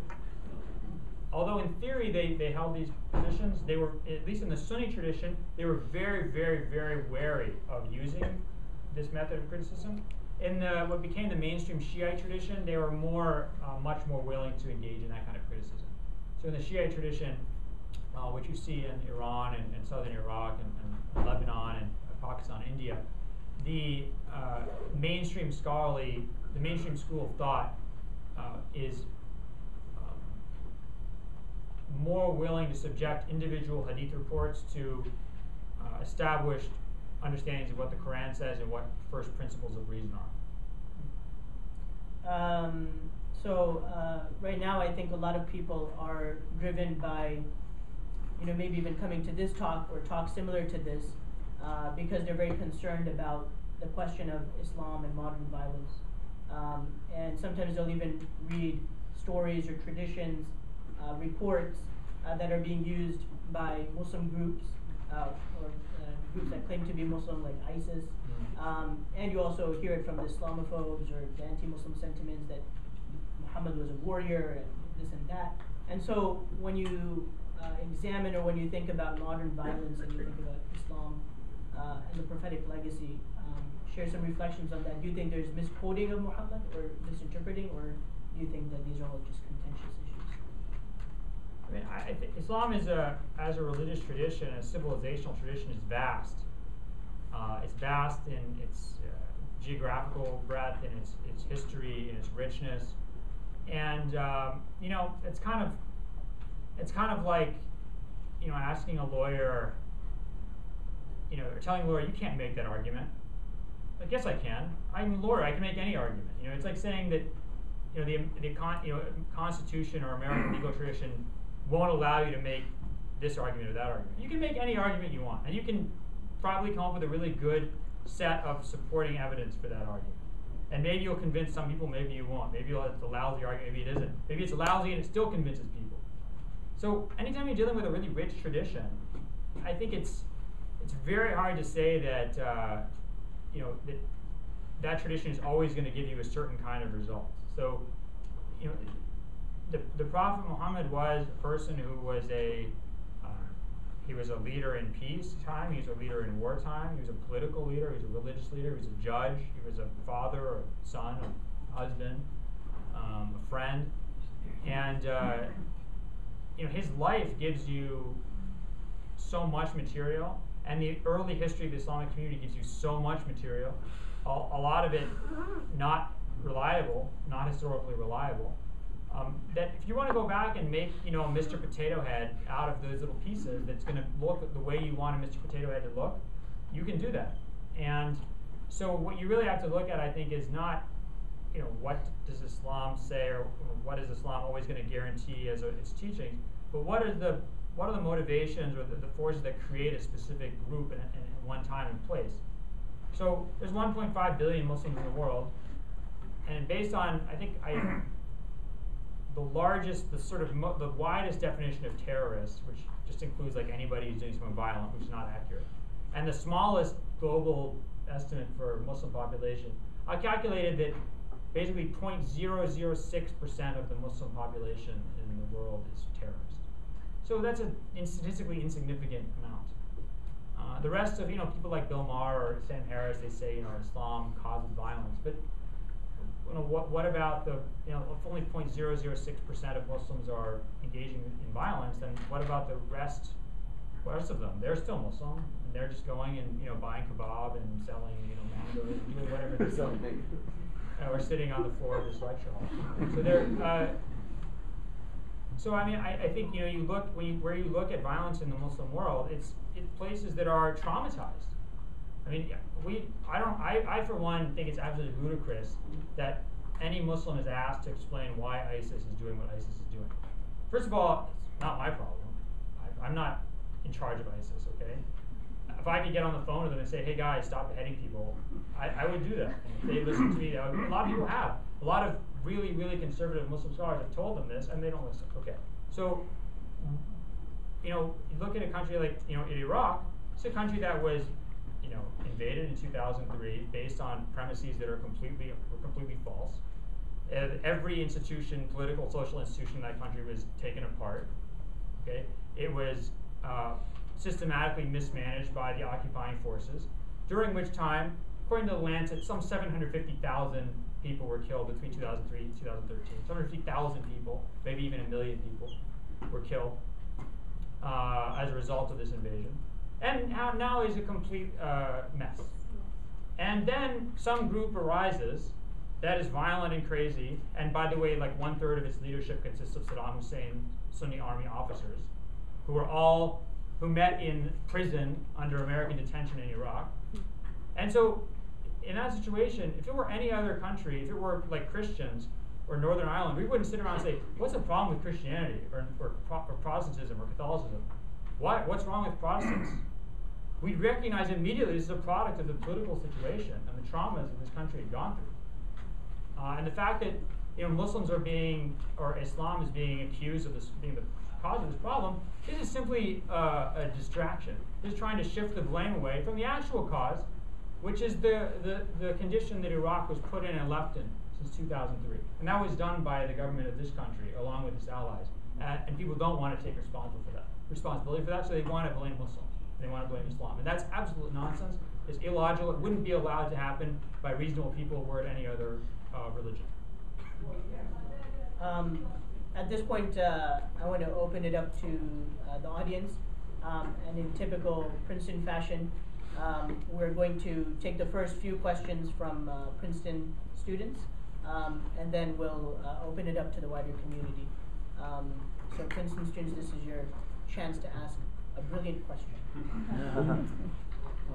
although in theory they held these positions, they were, at least in the Sunni tradition, they were very, very, very wary of using this method of criticism. In what became the mainstream Shiite tradition, they were much more willing to engage in that kind of criticism. So in the Shiite tradition, which you see in Iran and southern Iraq and Lebanon and Pakistan, India, the mainstream school of thought is more willing to subject individual hadith reports to established understandings of what the Quran says and what first principles of reason are. Right now I think a lot of people are driven by, maybe even coming to this talk or talk similar to this, because they're very concerned about the question of Islam and modern violence. And sometimes they'll even read stories or traditions, reports that are being used by Muslim groups or groups that claim to be Muslim, like ISIS. And you also hear it from the Islamophobes or the anti-Muslim sentiments that Muhammad was a warrior and this and that. And so when you examine or when you think about modern violence and you think about Islam and the prophetic legacy, share some reflections on that. Do you think there's misquoting of Muhammad or misinterpreting, or do you think that these are all just contentious issues? I mean, I think Islam is as a religious tradition, a civilizational tradition, is vast. It's vast in its geographical breadth, in its history, in its richness, and it's kind of like asking a lawyer, or telling a lawyer, you can't make that argument. Like, yes, I can. I'm a lawyer. I can make any argument. It's like saying that the Constitution or American legal tradition won't allow you to make this argument or that argument. You can make any argument you want, and you can probably come up with a really good set of supporting evidence for that argument. And maybe you'll convince some people, maybe you won't. Maybe it's a lousy argument, maybe it isn't. Maybe it's lousy and it still convinces people. So anytime you're dealing with a really rich tradition, I think it's very hard to say that that tradition is always going to give you a certain kind of result. So, the Prophet Muhammad was a person who was he was a leader in peacetime, he was a leader in wartime, he was a political leader, he was a religious leader, he was a judge, he was a father, a son, a husband, a friend. And his life gives you so much material, and the early history of the Islamic community gives you so much material, a lot of it not reliable, not historically reliable, that if you want to go back and make a Mr. Potato Head out of those little pieces that's going to look the way you want a Mr. Potato Head to look, you can do that. And so what you really have to look at, I think, is not what does Islam say, or what is Islam always going to guarantee as its teachings, but what are the motivations or the forces that create a specific group in one time and place. So there's 1.5 billion Muslims in the world, and based on, I think, the widest definition of terrorist, which just includes like anybody who's doing something violent, which is not accurate, and the smallest global estimate for Muslim population, I calculated that basically 0.006% of the Muslim population in the world is terrorist. So that's a statistically insignificant amount. The rest of people like Bill Maher or Sam Harris, they say Islam causes violence, but what about the if only 0.006% of Muslims are engaging in violence, then what about the rest of them? They're still Muslim, and they're just going and buying kebab and selling mangoes and doing whatever they're doing, or sitting on the floor of this lecture hall. So they're. So I mean, I think you look where you look at violence in the Muslim world, it's places that are traumatized. I mean, I for one think it's absolutely ludicrous that any Muslim is asked to explain why ISIS is doing what ISIS is doing. First of all, it's not my problem. I'm not in charge of ISIS, okay? If I could get on the phone with them and say, hey guys, stop beheading people, I would do that. And if they listen to me, a lot of people have. A lot of really, really conservative Muslim scholars have told them this, and they don't listen. Okay. So, you look at a country like, Iraq. It's a country that was, invaded in 2003 based on premises that were completely false. Every institution, political, social institution in that country was taken apart. Okay, it was systematically mismanaged by the occupying forces. During which time, according to the Lancet, some 750,000 people were killed between 2003 and 2013. 750,000 people, maybe even 1 million people, were killed as a result of this invasion. And now is a complete mess. And then some group arises that is violent and crazy, and by the way, like 1/3 of its leadership consists of Saddam Hussein Sunni army officers, who met in prison under American detention in Iraq. And so, in that situation, if it were any other country, if it were like Christians or Northern Ireland, we wouldn't sit around and say, what's the problem with Christianity or Protestantism or Catholicism? What's wrong with Protestants? We'd recognize immediately this is a product of the political situation and the traumas that this country had gone through. And the fact that Muslims or Islam is being accused of this being the cause of this problem, this is simply a distraction. This is trying to shift the blame away from the actual cause, which is the condition that Iraq was put in and left in since 2003. And that was done by the government of this country, along with its allies. And people don't want to take responsibility for that, so they want to blame Muslims. They want to blame Islam. And that's absolute nonsense. It's illogical. It wouldn't be allowed to happen by reasonable people were it any other religion. At this point, I want to open it up to the audience. And in typical Princeton fashion, we're going to take the first few questions from Princeton students, and then we'll open it up to the wider community. So Princeton students, this is your chance to ask a brilliant question.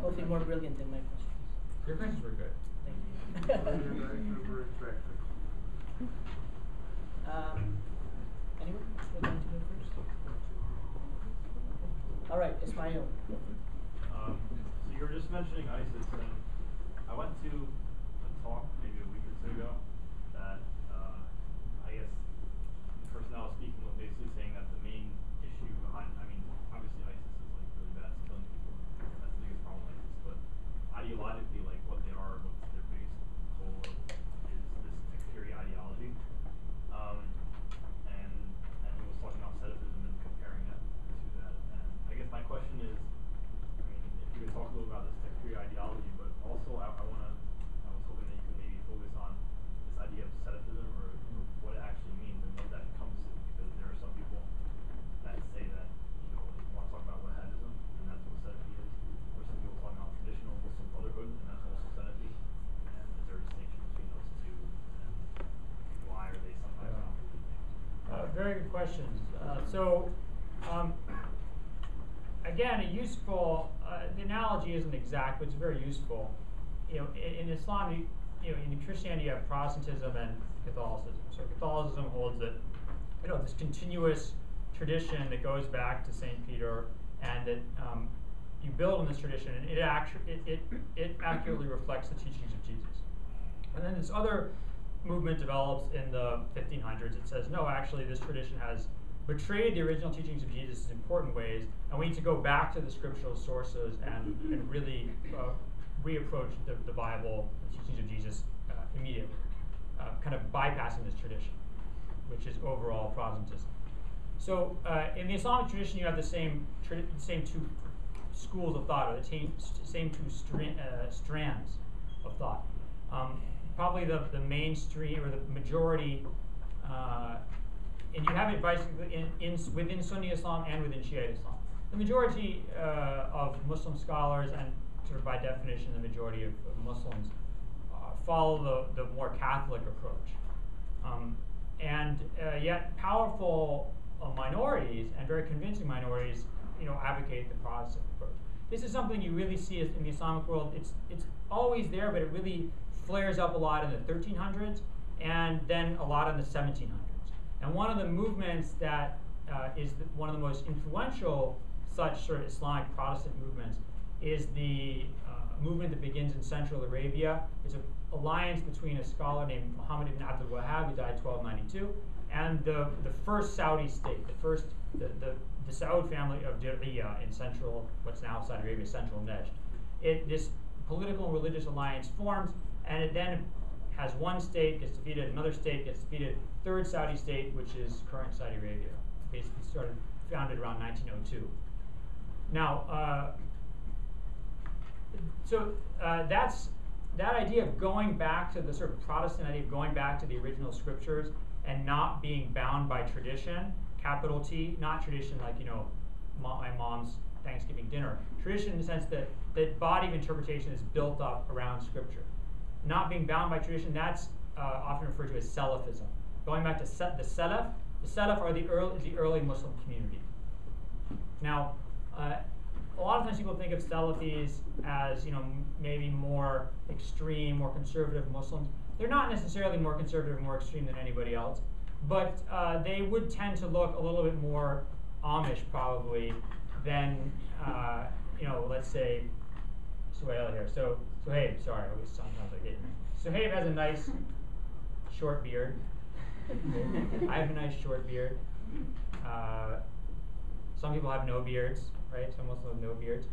Hopefully more brilliant than my questions. Your questions were good. Thank you. Anyone would like to go first? All right, Ismail. So you were just mentioning ISIS, and I went to a talk maybe a week or two ago that I guess the person I was speaking with basically saying that the main issue behind, obviously ISIS is like really bad, it's killing people. That's the biggest problem with ISIS. But ideologically, like what they are, what's their biggest goal is this sectarian ideology. And he was talking about Selfism and comparing it to that. And I guess my question is, if you could talk a little about this sectarian ideology, but also I was hoping that you could maybe focus on this idea of Selfism or what it actually means and what that encompasses, because there are some people that say that want to talk about Wahhabism and that's what Salafi is, or some people talking about traditional Muslim brotherhood and that's also Salafi. And is there a distinction between those two, and why are they sometimes not? Very good questions. Again, the analogy isn't exact, but it's very useful. In Islam, in Christianity, you have Protestantism and Catholicism. So Catholicism holds that, this continuous tradition that goes back to St. Peter, and that you build on this tradition, and it accurately reflects the teachings of Jesus. And then this other movement develops in the 1500s. It says, no, actually, this tradition has betrayed the original teachings of Jesus in important ways, and we need to go back to the scriptural sources and really reapproach the Bible, the teachings of Jesus immediately, kind of bypassing this tradition, which is overall Protestantism. So in the Islamic tradition, you have the same two schools of thought, or the same two strands of thought. Probably the mainstream or the majority, and you have it basically within Sunni Islam and within Shiite Islam. The majority of Muslim scholars, and sort of by definition the majority of Muslims, follow the more Catholic approach. Yet powerful minorities, and very convincing minorities, advocate the Protestant approach. This is something you really see in the Islamic world. It's always there, but it really flares up a lot in the 1300s, and then a lot in the 1700s. And one of the movements that is one of the most influential such sort of Islamic Protestant movements is the movement that begins in Central Arabia. It's an alliance between a scholar named Muhammad ibn Abdul Wahhab, who died 1292, and the first Saudi state, the Saud family of Diriyah in central, what's now Saudi Arabia, central Najd. This political and religious alliance forms, and it then has one state gets defeated, another state gets defeated, third Saudi state, which is current Saudi Arabia, basically founded around 1902. Now, that's that idea of going back to the sort of Protestant idea of going back to the original scriptures and not being bound by tradition, capital T, not tradition like, my mom's Thanksgiving dinner. Tradition in the sense that the body of interpretation is built up around scripture. Not being bound by tradition, that's often referred to as Selfism. Going back to the Salaf are the early Muslim community. Now, a lot of times people think of Salafis as, maybe more extreme, more conservative Muslims. They're not necessarily more conservative, more extreme than anybody else, but they would tend to look a little bit more Amish probably than, let's say, Suhail here. So Suhaib, sorry, sometimes I get Suhaib has a nice short beard. I have a nice short beard. Some people have no beards, right? Some Muslims have no beards.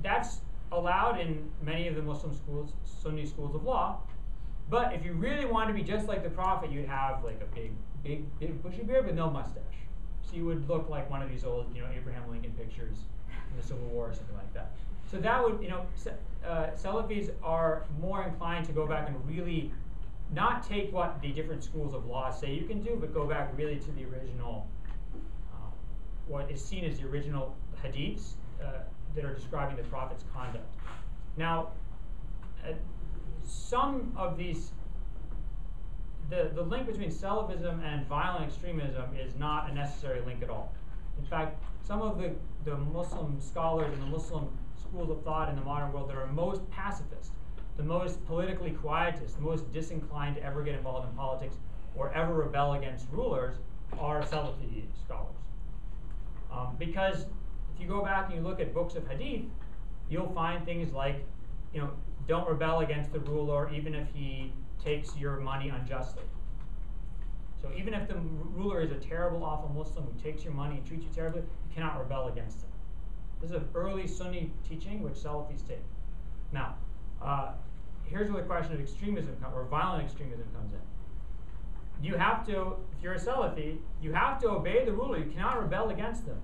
That's allowed in many of the Muslim schools, Sunni schools of law. But if you really want to be just like the Prophet, you'd have like a big bushy beard with no mustache. So you would look like one of these old, Abraham Lincoln pictures in the Civil War or something like that. So that would, Salafis are more inclined to go back and really not take what the different schools of law say you can do, but go back really to the original, what is seen as the original hadiths that are describing the Prophet's conduct. Now, some of these, the link between Salafism and violent extremism is not a necessary link at all. In fact, some of the Muslim scholars and the Muslim schools of thought in the modern world that are most pacifist, the most politically quietist, the most disinclined to ever get involved in politics or ever rebel against rulers are Salafi scholars. Because if you go back and you look at books of hadith, you'll find things like, don't rebel against the ruler even if he takes your money unjustly. So even if the ruler is a terrible, awful Muslim who takes your money and treats you terribly, you cannot rebel against him. This is an early Sunni teaching which Salafis take. Now, here's where the question of extremism or violent extremism comes in. You have to, if you're a Salafi, you have to obey the ruler. You cannot rebel against them.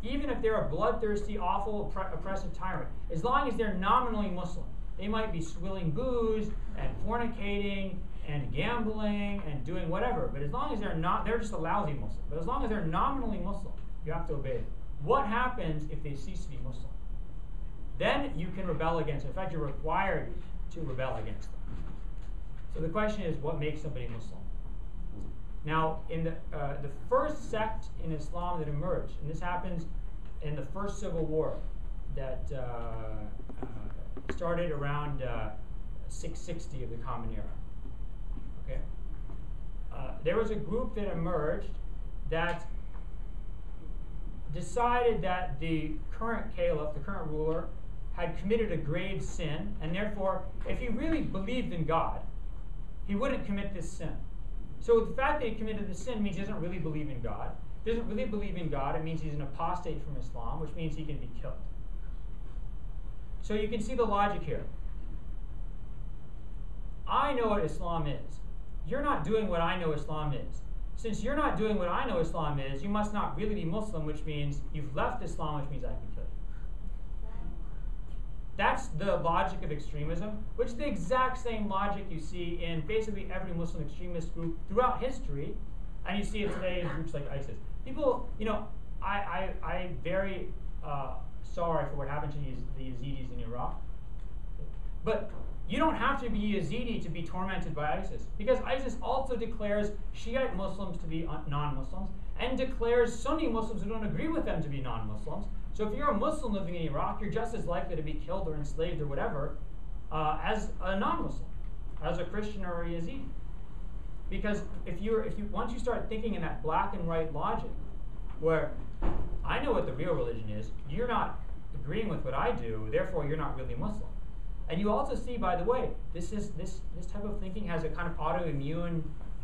Even if they're a bloodthirsty, awful, oppressive tyrant. As long as they're nominally Muslim. They might be swilling booze and fornicating and gambling and doing whatever. But as long as they're not, they're just a lousy Muslim. But as long as they're nominally Muslim, you have to obey them. What happens if they cease to be Muslim? Then you can rebel against them. In fact, you're required to rebel against them. So the question is, what makes somebody Muslim? Now, in the first sect in Islam that emerged, and this happens in the first civil war that started around 660 of the Common Era. Okay, there was a group that emerged that decided that the current caliph, the current ruler, had committed a grave sin, and therefore, if he really believed in God, he wouldn't commit this sin. So the fact that he committed the sin means he doesn't really believe in God. If he doesn't really believe in God, it means he's an apostate from Islam, which means he can be killed. So you can see the logic here. I know what Islam is. You're not doing what I know Islam is. Since you're not doing what I know Islam is, you must not really be Muslim, which means you've left Islam, which means I can kill you. That's the logic of extremism, which is the exact same logic you see in basically every Muslim extremist group throughout history, and you see it today in groups like ISIS. People, I'm very sorry for what happened to the Yazidis in Iraq, but you don't have to be Yazidi to be tormented by ISIS, because ISIS also declares Shiite Muslims to be non-Muslims, and declares Sunni Muslims who don't agree with them to be non-Muslims. So if you're a Muslim living in Iraq, you're just as likely to be killed or enslaved or whatever as a non-Muslim, as a Christian or a Yazidi. Because once you start thinking in that black and white logic, where I know what the real religion is, you're not agreeing with what I do, therefore you're not really Muslim. And you also see, by the way, this type of thinking has a kind of autoimmune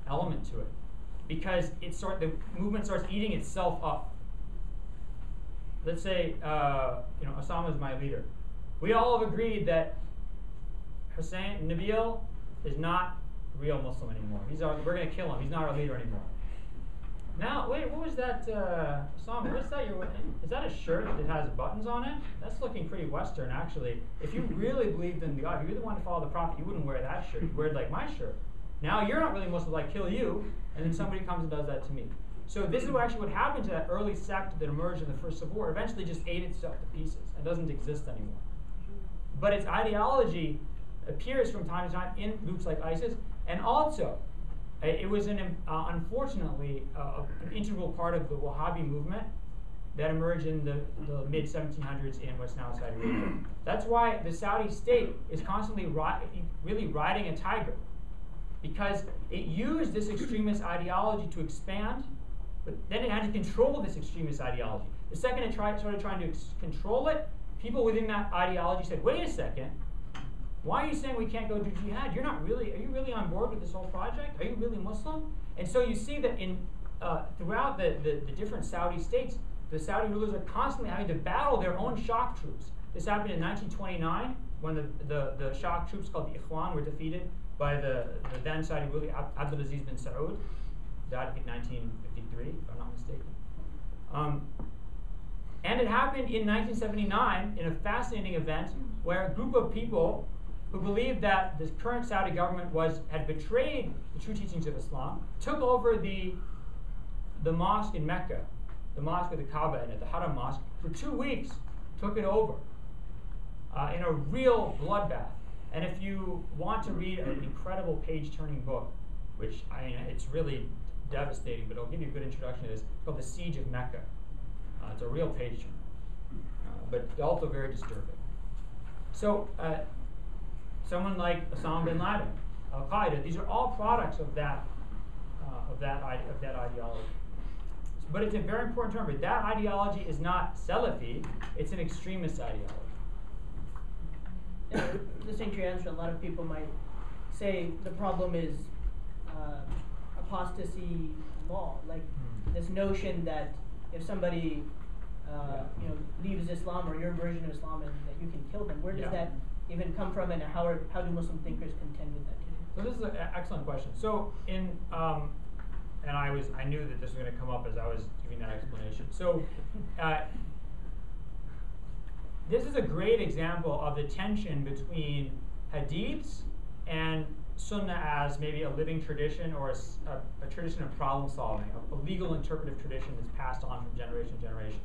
element to it. because the movement starts eating itself up. Let's say Osama is my leader. We all have agreed that Hussein Nabil is not a real Muslim anymore. We're going to kill him. He's not our leader anymore. Now, wait, what was that, Osama? What's that? Is that a shirt that has buttons on it? That's looking pretty Western, actually. If you really believed in God, if you really wanted to follow the Prophet, you wouldn't wear that shirt. You'd wear like my shirt. Now you're not really Muslim, like kill you, and then somebody comes and does that to me. So this is actually what happened to that early sect that emerged in the First Civil War. Eventually just ate itself to pieces and doesn't exist anymore. But its ideology appears from time to time in groups like ISIS, and also it was unfortunately an integral part of the Wahhabi movement that emerged in the mid-1700s in what's now Saudi Arabia. That's why the Saudi state is constantly really riding a tiger, because it used this extremist ideology to expand, but then it had to control this extremist ideology. The second it started trying to control it, people within that ideology said, wait a second, why are you saying we can't go do jihad? Are you really on board with this whole project? Are you really Muslim? And so you see that throughout the different Saudi states, the Saudi rulers are constantly having to battle their own shock troops. This happened in 1929 when the shock troops called the Ikhwan were defeated by the then Saudi ruler Abdulaziz bin Saud, died in 1953, if I'm not mistaken. And it happened in 1979 in a fascinating event where a group of people who believed that the current Saudi government had betrayed the true teachings of Islam, took over the mosque in Mecca, the mosque with the Kaaba in it, the Haram Mosque, for 2 weeks, took it over in a real bloodbath. And if you want to read an incredible page-turning book, which it's really devastating, but it'll give you a good introduction to this, it's called The Siege of Mecca. It's a real page-turner, but also very disturbing. So someone like Osama bin Laden, Al-Qaeda, these are all products of that ideology. But it's very important to remember that ideology is not Salafi; it's an extremist ideology. Listening to your answer, a lot of people might say the problem is apostasy law, like this notion that if somebody leaves Islam or your version of Islam, and that you can kill them. Where does that even come from, and how do Muslim thinkers contend with that today? So this is an excellent question. So and I knew that this was going to come up as I was giving that explanation. So this is a great example of the tension between hadiths and Sunnah as maybe a living tradition or a tradition of problem solving, a legal interpretive tradition that's passed on from generation to generation.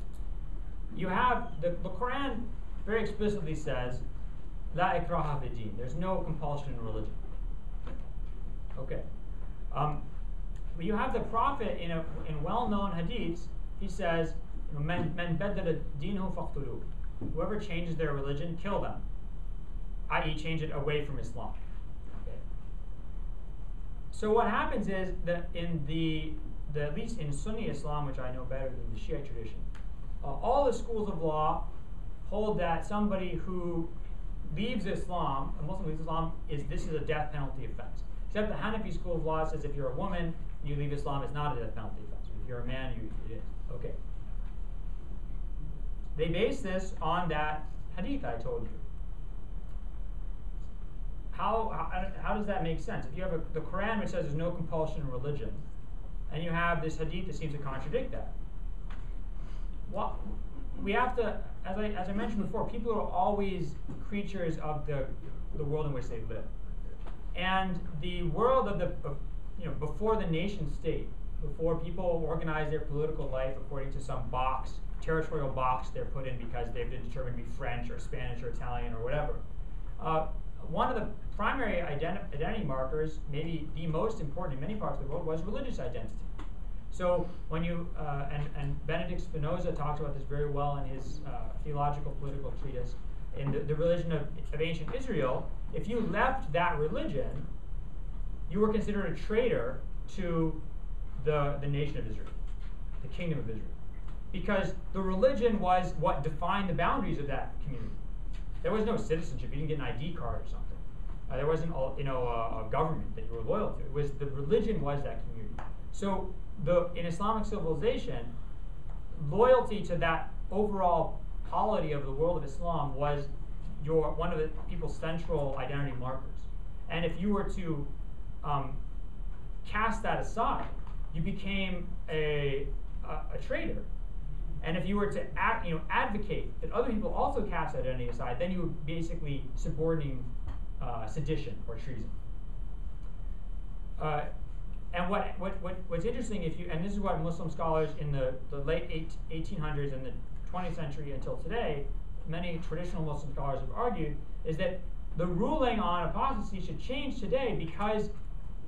You have the Quran very explicitly says, La ikraha fi din. There's no compulsion in religion. Okay. But you have the Prophet in well-known hadiths. He says, "Men baddala dinahu faqtuluh." Whoever changes their religion, kill them. I.e., change it away from Islam. Okay. So what happens is that at least in Sunni Islam, which I know better than the Shia tradition, all the schools of law hold that somebody who leaves Islam, a Muslim leaves Islam, this is a death penalty offense. Except the Hanafi school of law says if you're a woman, you leave Islam, it's not a death penalty offense. If you're a man, it is. Okay. They base this on that hadith I told you. How does that make sense? If you have the Quran which says there's no compulsion in religion, and you have this hadith that seems to contradict that, we have to, as I mentioned before, people are always creatures of the world in which they live, and the world before the nation state, before people organize their political life according to some territorial box they're put in because they've been determined to be French or Spanish or Italian or whatever. One of the primary identity markers, maybe the most important in many parts of the world, was religious identity. So when you, and Benedict Spinoza talks about this very well in his theological political treatise, in the religion of ancient Israel, if you left that religion, you were considered a traitor to the nation of Israel, the kingdom of Israel. Because the religion was what defined the boundaries of that community. There was no citizenship. You didn't get an ID card or something. There wasn't a government that you were loyal to. The religion was that community. So in Islamic civilization, loyalty to that overall polity of the world of Islam was one of the people's central identity markers. And if you were to cast that aside, you became a traitor. And if you were to advocate that other people also cast identity aside, then you were basically subordinating sedition or treason. And what's interesting, and this is what Muslim scholars in the late 1800s and the 20th century until today, many traditional Muslim scholars have argued, is that the ruling on apostasy should change today because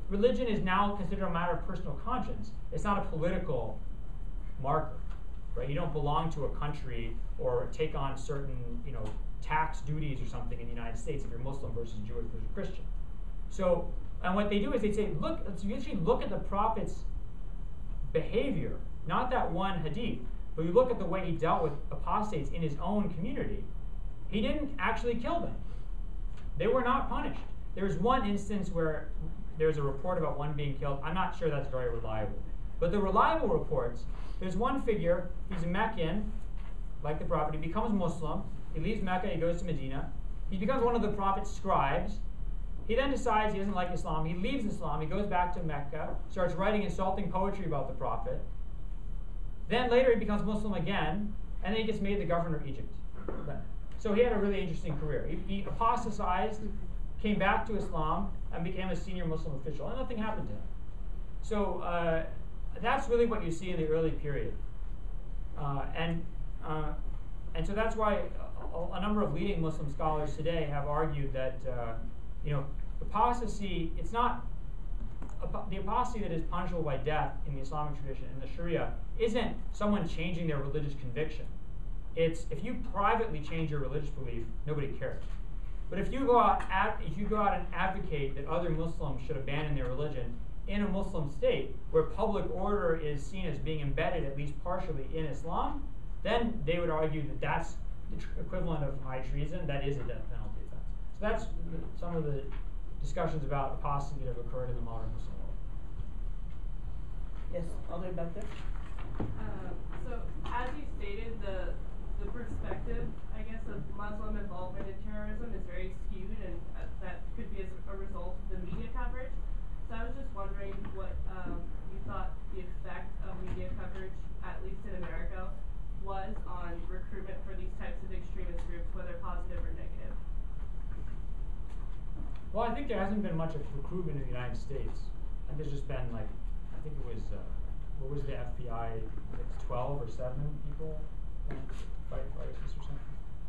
religion is now considered a matter of personal conscience. It's not a political marker, right? You don't belong to a country or take on certain, tax duties or something in the United States if you're Muslim versus Jewish versus Christian. So, and what they do is they say, look, you actually look at the Prophet's behavior, not that one hadith, but you look at the way he dealt with apostates in his own community. He didn't actually kill them. They were not punished. There's one instance where there's a report about one being killed. I'm not sure that's very reliable. But the reliable reports, there's one figure, he's a Meccan, like the Prophet, he becomes Muslim, he leaves Mecca, he goes to Medina, he becomes one of the Prophet's scribes. He then decides he doesn't like Islam, he leaves Islam, he goes back to Mecca, starts writing insulting poetry about the Prophet. Then later he becomes Muslim again, and then he gets made the governor of Egypt. So he had a really interesting career. He apostatized, came back to Islam, and became a senior Muslim official, and nothing happened to him. So that's really what you see in the early period. And so that's why a number of leading Muslim scholars today have argued that apostasy, it's not the apostasy that is punishable by death in the Islamic tradition, in the Sharia, isn't someone changing their religious conviction. It's if you privately change your religious belief, nobody cares. But if you go out and advocate that other Muslims should abandon their religion in a Muslim state where public order is seen as being embedded at least partially in Islam, then they would argue that that's the equivalent of high treason. That is a death penalty offense. So that's some of the discussions about apostasy that have occurred in the modern Muslim world. Yes, all the way back there. So as you stated, the perspective, I guess, of Muslim involvement in terrorism is very skewed, and that could be as a result of the media coverage. So I was just wondering what you thought the effect of media coverage, at least in America, was on recruitment for these types of extremist groups, whether positive or negative. Well, I think there hasn't been much of recruitment in the United States. And there's just been I think it was, what was the FBI, 12 or 7 people fight for ISIS or something?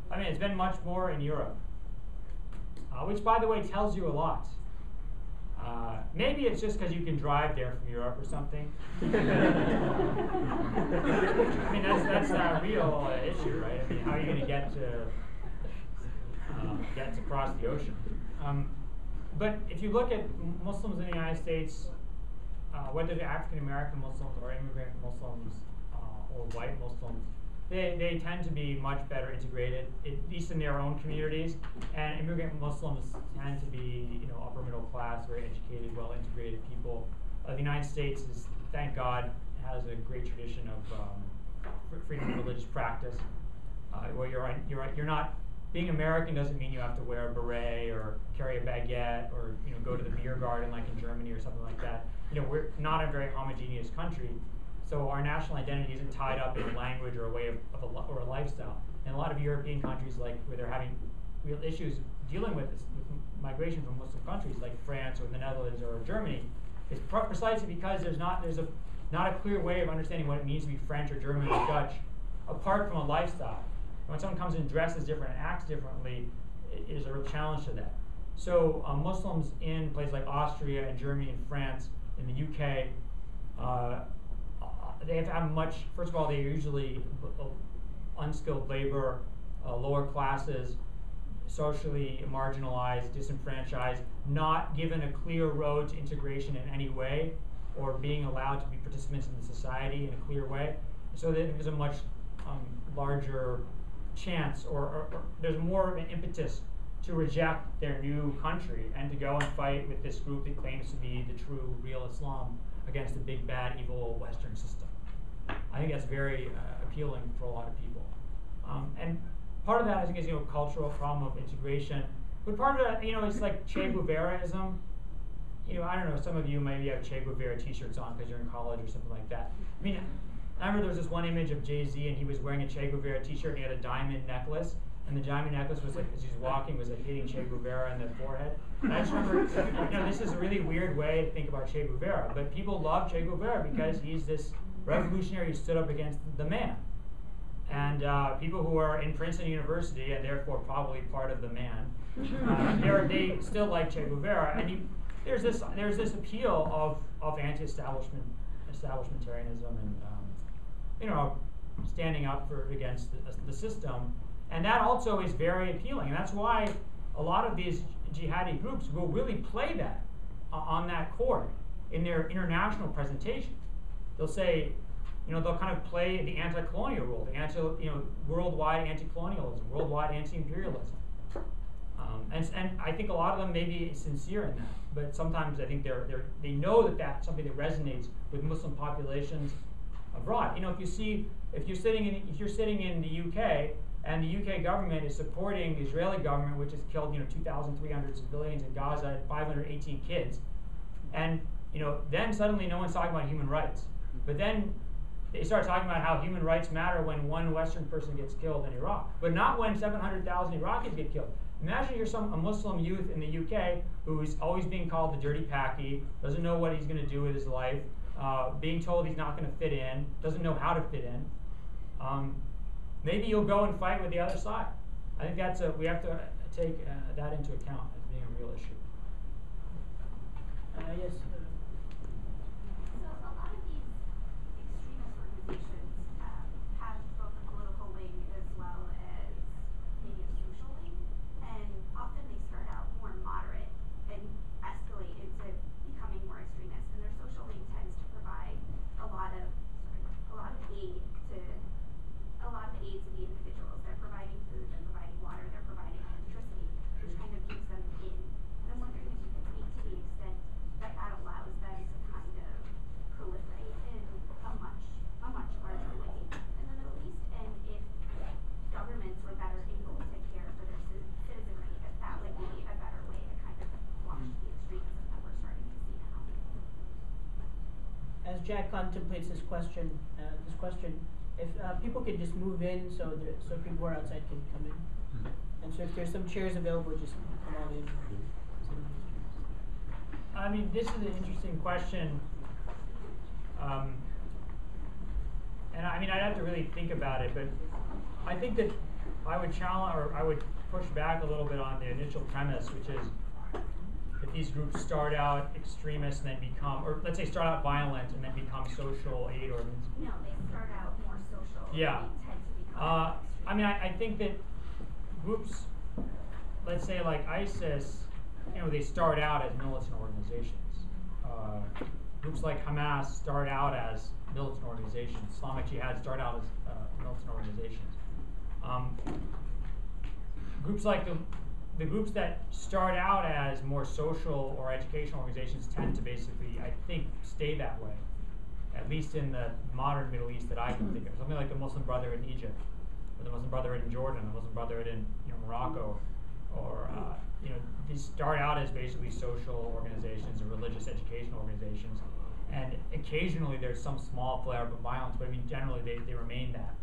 I mean, it's been much more in Europe, which, by the way, tells you a lot. Maybe it's just because you can drive there from Europe or something. I mean, that's a real issue, right? I mean, how are you going to get to cross the ocean? But if you look at Muslims in the United States, whether they're African American Muslims or immigrant Muslims or white Muslims, they tend to be much better integrated, at least in their own communities. And immigrant Muslims tend to be, upper middle class, very educated, well integrated people. The United States is, thank God, has a great tradition of freedom of religious practice. Where you're not being American doesn't mean you have to wear a beret or carry a baguette or go to the beer garden like in Germany or something like that. We're not a very homogeneous country. So our national identity isn't tied up in a language or a way or a lifestyle. And a lot of European countries, where they're having real issues dealing with migration from Muslim countries like France or the Netherlands or Germany, is precisely because there's not a clear way of understanding what it means to be French or German or Dutch, apart from a lifestyle. And when someone comes in dresses different and acts differently, it is a real challenge to that. So Muslims in places like Austria and Germany and France, in the UK, they have to have much, first of all, they're usually unskilled labor, lower classes, socially marginalized, disenfranchised, not given a clear road to integration in any way, or being allowed to be participants in the society in a clear way. So there's a much larger chance, or there's more of an impetus to reject their new country and to go and fight with this group that claims to be the true, real Islam against the big, bad, evil Western system. I think that's very appealing for a lot of people. And part of that, I think, is, cultural problem of integration. But part of it, it's like Che Guevaraism. I don't know, some of you maybe have Che Guevara t-shirts on because you're in college or something like that. I mean, I remember there was this one image of Jay-Z, and he was wearing a Che Guevara t-shirt, and he had a diamond necklace. And the diamond necklace was like, as he was walking, was like hitting Che Guevara in the forehead. And I just remember, this is a really weird way to think about Che Guevara, but people love Che Guevara because he's this revolutionary who stood up against the man. And people who are in Princeton University, and therefore probably part of the man, they still like Che Guevara. And there's this appeal of anti-establishmentarianism and standing up against the system. And that also is very appealing. And that's why a lot of these jihadi groups will really play that on that chord in their international presentation. They'll say, they'll kind of play the anti-colonial role, the worldwide anti-colonialism, worldwide anti-imperialism. And I think a lot of them may be sincere in that, but sometimes I think they know that that's something that resonates with Muslim populations abroad. If you're sitting in the UK, and the UK government is supporting the Israeli government, which has killed 2,300 civilians in Gaza and 518 kids, and then suddenly no one's talking about human rights. But then they start talking about how human rights matter when one Western person gets killed in Iraq, but not when 700,000 Iraqis get killed. Imagine you're a Muslim youth in the UK who's always being called the dirty packy, doesn't know what he's going to do with his life, being told he's not going to fit in, doesn't know how to fit in. Maybe you'll go and fight with the other side. I think we have to take that into account as being a real issue. Yes. So a lot of these extremist organizations have both a political wing as well as maybe a social wing, and often they start out more moderate and escalate into becoming more extremist. And their social wing tends to provide a lot of aid to the individuals. They're providing food, they're providing water, they're providing electricity, which kind of gives them in. And I'm wondering if you could speak to the extent that allows them to kind of proliferate in a much larger way in the Middle East, and if governments were better able to care for their citizenry, if that would be a better way to kind of quash the extremism that we're starting to see now. As Jack contemplates this question, if people could just move in so people who are outside can come in. And so if there's some chairs available, just come on in. I mean, this is an interesting question. And I mean, I'd have to really think about it, but I think that I would challenge, or I would push back a little bit on the initial premise, which is that these groups start out extremist and then become, or let's say start out violent and then become social aid organizations. No, they start out more social. Yeah. They tend to become I mean, I think that groups, let's say like ISIS, they start out as militant organizations. Groups like Hamas start out as militant organizations. Islamic Jihad start out as militant organizations. Groups like the groups that start out as more social or educational organizations tend to basically, I think, stay that way, at least in the modern Middle East that I can think of. Something like the Muslim Brotherhood in Egypt, or the Muslim Brotherhood in Jordan, the Muslim Brotherhood in Morocco, or these start out as basically social organizations or religious educational organizations, and occasionally there's some small flare-up of violence, but I mean generally they remain that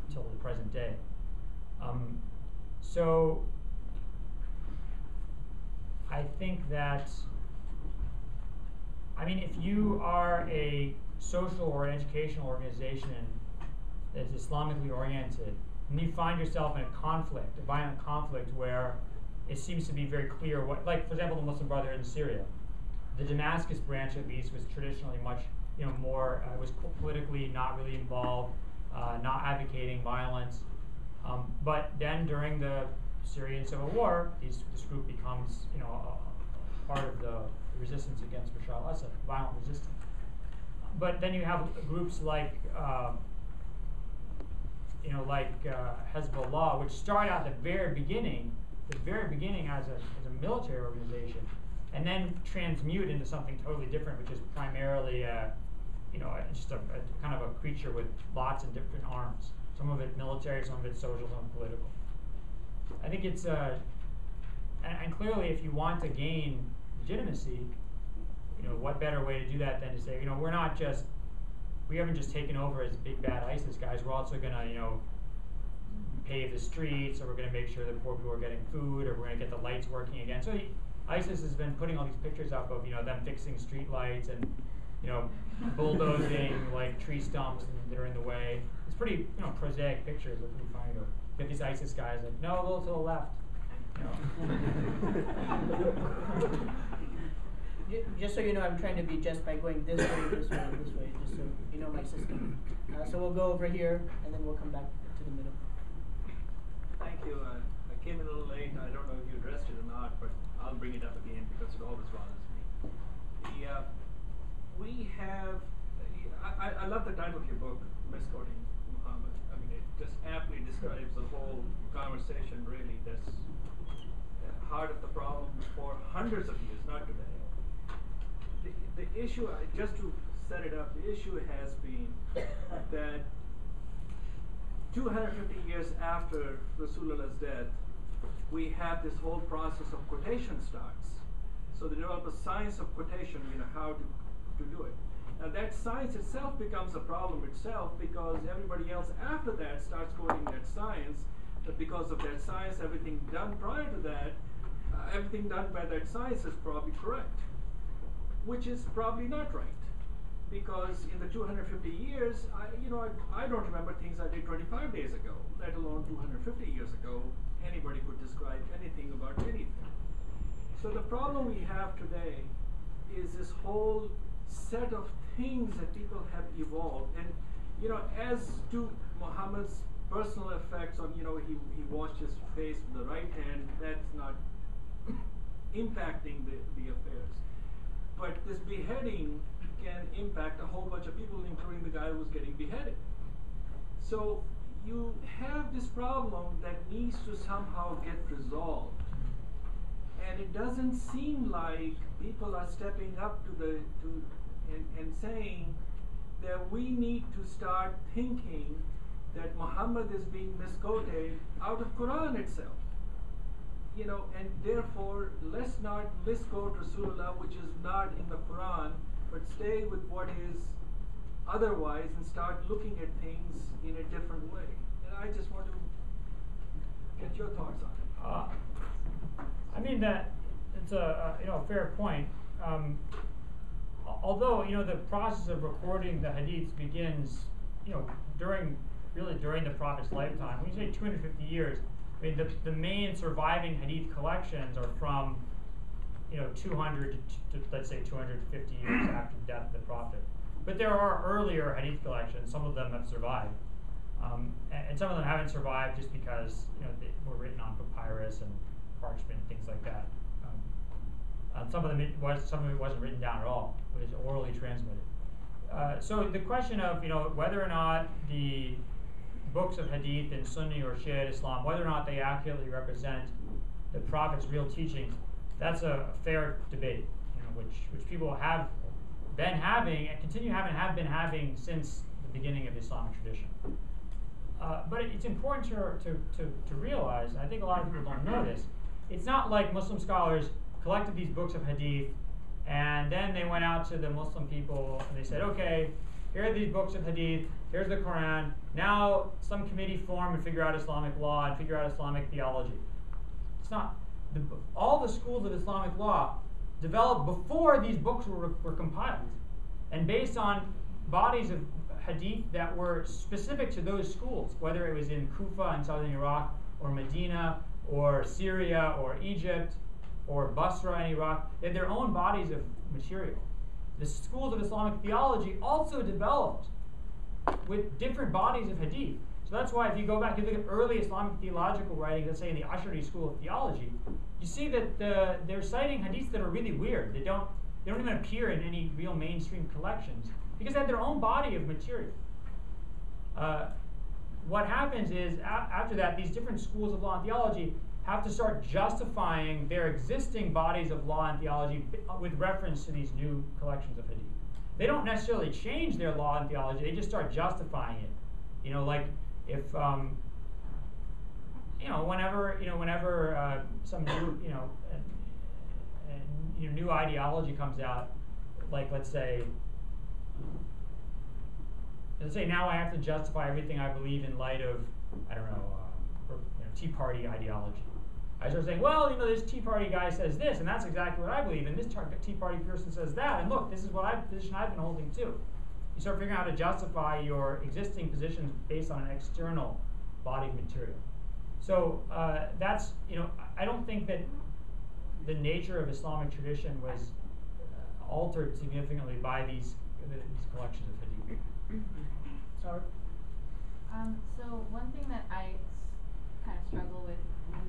until the present day. So I think that, I mean, if you are a social or an educational organization that's Islamically oriented, and you find yourself in a conflict, a violent conflict, where it seems to be very clear what, like for example, the Muslim Brotherhood in Syria, the Damascus branch at least was traditionally much, more, was politically not really involved, not advocating violence, but then during the Syrian civil war, this group becomes, a part of the resistance against Bashar al-Assad, violent resistance. But then you have groups like, Hezbollah, which start out at the very beginning the very beginning as a military organization, and then transmute into something totally different, which is primarily just a kind of a creature with lots of different arms. Some of it military, some of it social, some political. I think it's and clearly, if you want to gain legitimacy, what better way to do that than to say, we haven't just taken over as big bad ISIS guys. We're also going to, pave the streets, or we're going to make sure that poor people are getting food, or we're going to get the lights working again. So ISIS has been putting all these pictures up of, them fixing street lights and, bulldozing like tree stumps that are in the way. It's pretty, prosaic pictures that we find. Or get these ISIS guys like, no, a little to the left. Just so you know, I'm trying to be just by going this way, this way, this way, just so you know my system. So we'll go over here, and then we'll come back to the middle. Thank you. I came in a little late. I don't know if you addressed it or not, but I'll bring it up again because it always bothers me. We have, I love the title of your book, Misquoting Muhammad. I mean, it just aptly describes the whole conversation, really, that's heart of the problem for hundreds of years, not today. The issue, just to set it up, the issue has been that 250 years after Rasulullah's death, we have this whole process of quotation starts. So they develop a science of quotation, how to do it. Now that science itself becomes a problem itself because everybody else after that starts quoting that science, but because of that science, everything done prior to that, everything done by that science is probably correct, which is probably not right. Because in the 250 years, I don't remember things I did 25 days ago, let alone 250 years ago. Anybody could describe anything about anything. So the problem we have today is this whole set of things that people have evolved. And, as to Muhammad's personal effects on, he washed his face with the right hand, that's not impacting the affairs. But this beheading can impact a whole bunch of people, including the guy who was getting beheaded. So you have this problem that needs to somehow get resolved. And it doesn't seem like people are stepping up and saying that we need to start thinking that Muhammad is being misquoted out of Quran itself. And therefore, let's not misquote Rasulullah, which is not in the Quran, but stay with what is otherwise and start looking at things in a different way. And I just want to get your thoughts on it. I mean that it's a fair point. Although the process of recording the hadiths begins during the Prophet's lifetime. When you say 250 years, I mean the main surviving hadith collections are from 200 to let's say 250 years after the death of the Prophet. But there are earlier hadith collections. Some of them have survived, and some of them haven't survived just because they were written on papyrus and parchment and things like that. Some of it wasn't written down at all; it was orally transmitted. So the question of whether or not the books of hadith in Sunni or Shiite Islam, whether or not they accurately represent the Prophet's real teachings, that's a fair debate, which people have been having and have been having since the beginning of the Islamic tradition. But it's important to realize, and I think a lot of people don't know this, it's not like Muslim scholars collected these books of hadith and then they went out to the Muslim people and they said, okay, here are these books of hadith, here's the Quran, now some committee form and figure out Islamic law and figure out Islamic theology. It's not. All the schools of Islamic law developed before these books were compiled, and based on bodies of hadith that were specific to those schools, whether it was in Kufa in southern Iraq, or Medina, or Syria, or Egypt, or Basra in Iraq. They had their own bodies of material. The schools of Islamic theology also developed with different bodies of hadith. So that's why if you go back and look at early Islamic theological writings, let's say in the Ash'ari school of theology, you see that they're citing hadiths that are really weird. They don't even appear in any real mainstream collections because they have their own body of material. What happens is after that, these different schools of law and theology have to start justifying their existing bodies of law and theology with reference to these new collections of hadith. They don't necessarily change their law and theology, they just start justifying it. You know, like if whenever some new new ideology comes out, like let's say now I have to justify everything I believe in light of, I don't know, Tea Party ideology. I start saying, well, this Tea Party guy says this, and that's exactly what I believe, and this Tea Party person says that, and look, this is position I've been holding too. You start figuring out how to justify your existing positions based on an external body of material. So that's, I don't think that the nature of Islamic tradition was altered significantly by these collections of hadith. Sorry? So one thing that I kind of struggle with in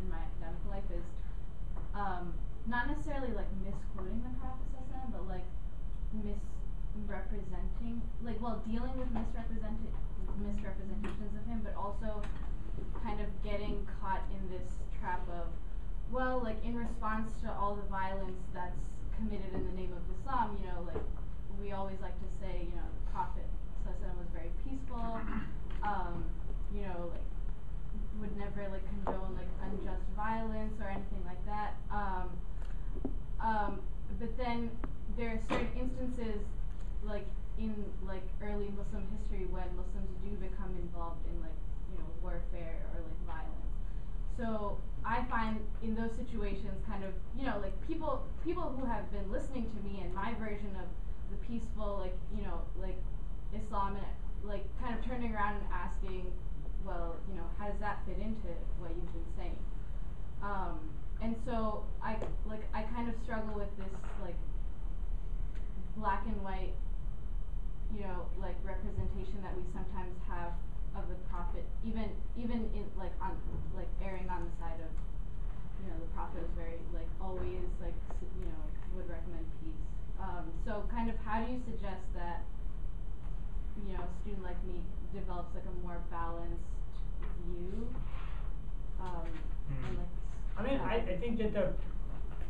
my academic life is not necessarily like misquoting the Prophet ﷺ, but like misrepresenting, dealing with misrepresentations of him, but also kind of getting caught in this trap of, well, like in response to all the violence that's committed in the name of Islam, we always like to say, the Prophet ﷺ was very peaceful, would never condone unjust violence or anything like that. But then there are certain instances in early Muslim history when Muslims do become involved in warfare or violence. So I find in those situations kind of people who have been listening to me and my version of the peaceful Islam, and kind of turning around and asking, well, how does that fit into what you've been saying? And so I kind of struggle with this black and white representation that we sometimes have of the Prophet, even in erring on the side of the Prophet was very always would recommend peace. So kind of how do you suggest that a student like me develops a more balanced view? I think that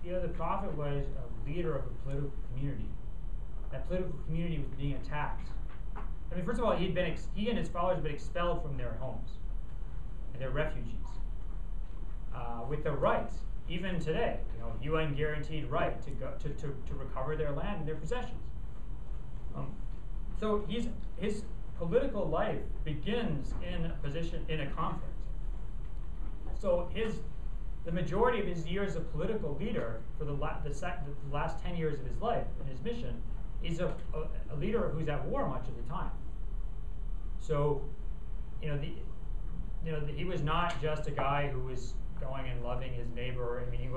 the Prophet was a leader of a political community. That political community was being attacked. First of all, he and his followers had been expelled from their homes, and they're refugees with their rights. Even today, UN guaranteed right to go to recover their land and their possessions. So his political life begins in a conflict. So the majority of his years as political leader for the last 10 years of his life and his mission is a leader who's at war much of the time. So, he was not just a guy who was going and loving his neighbor. He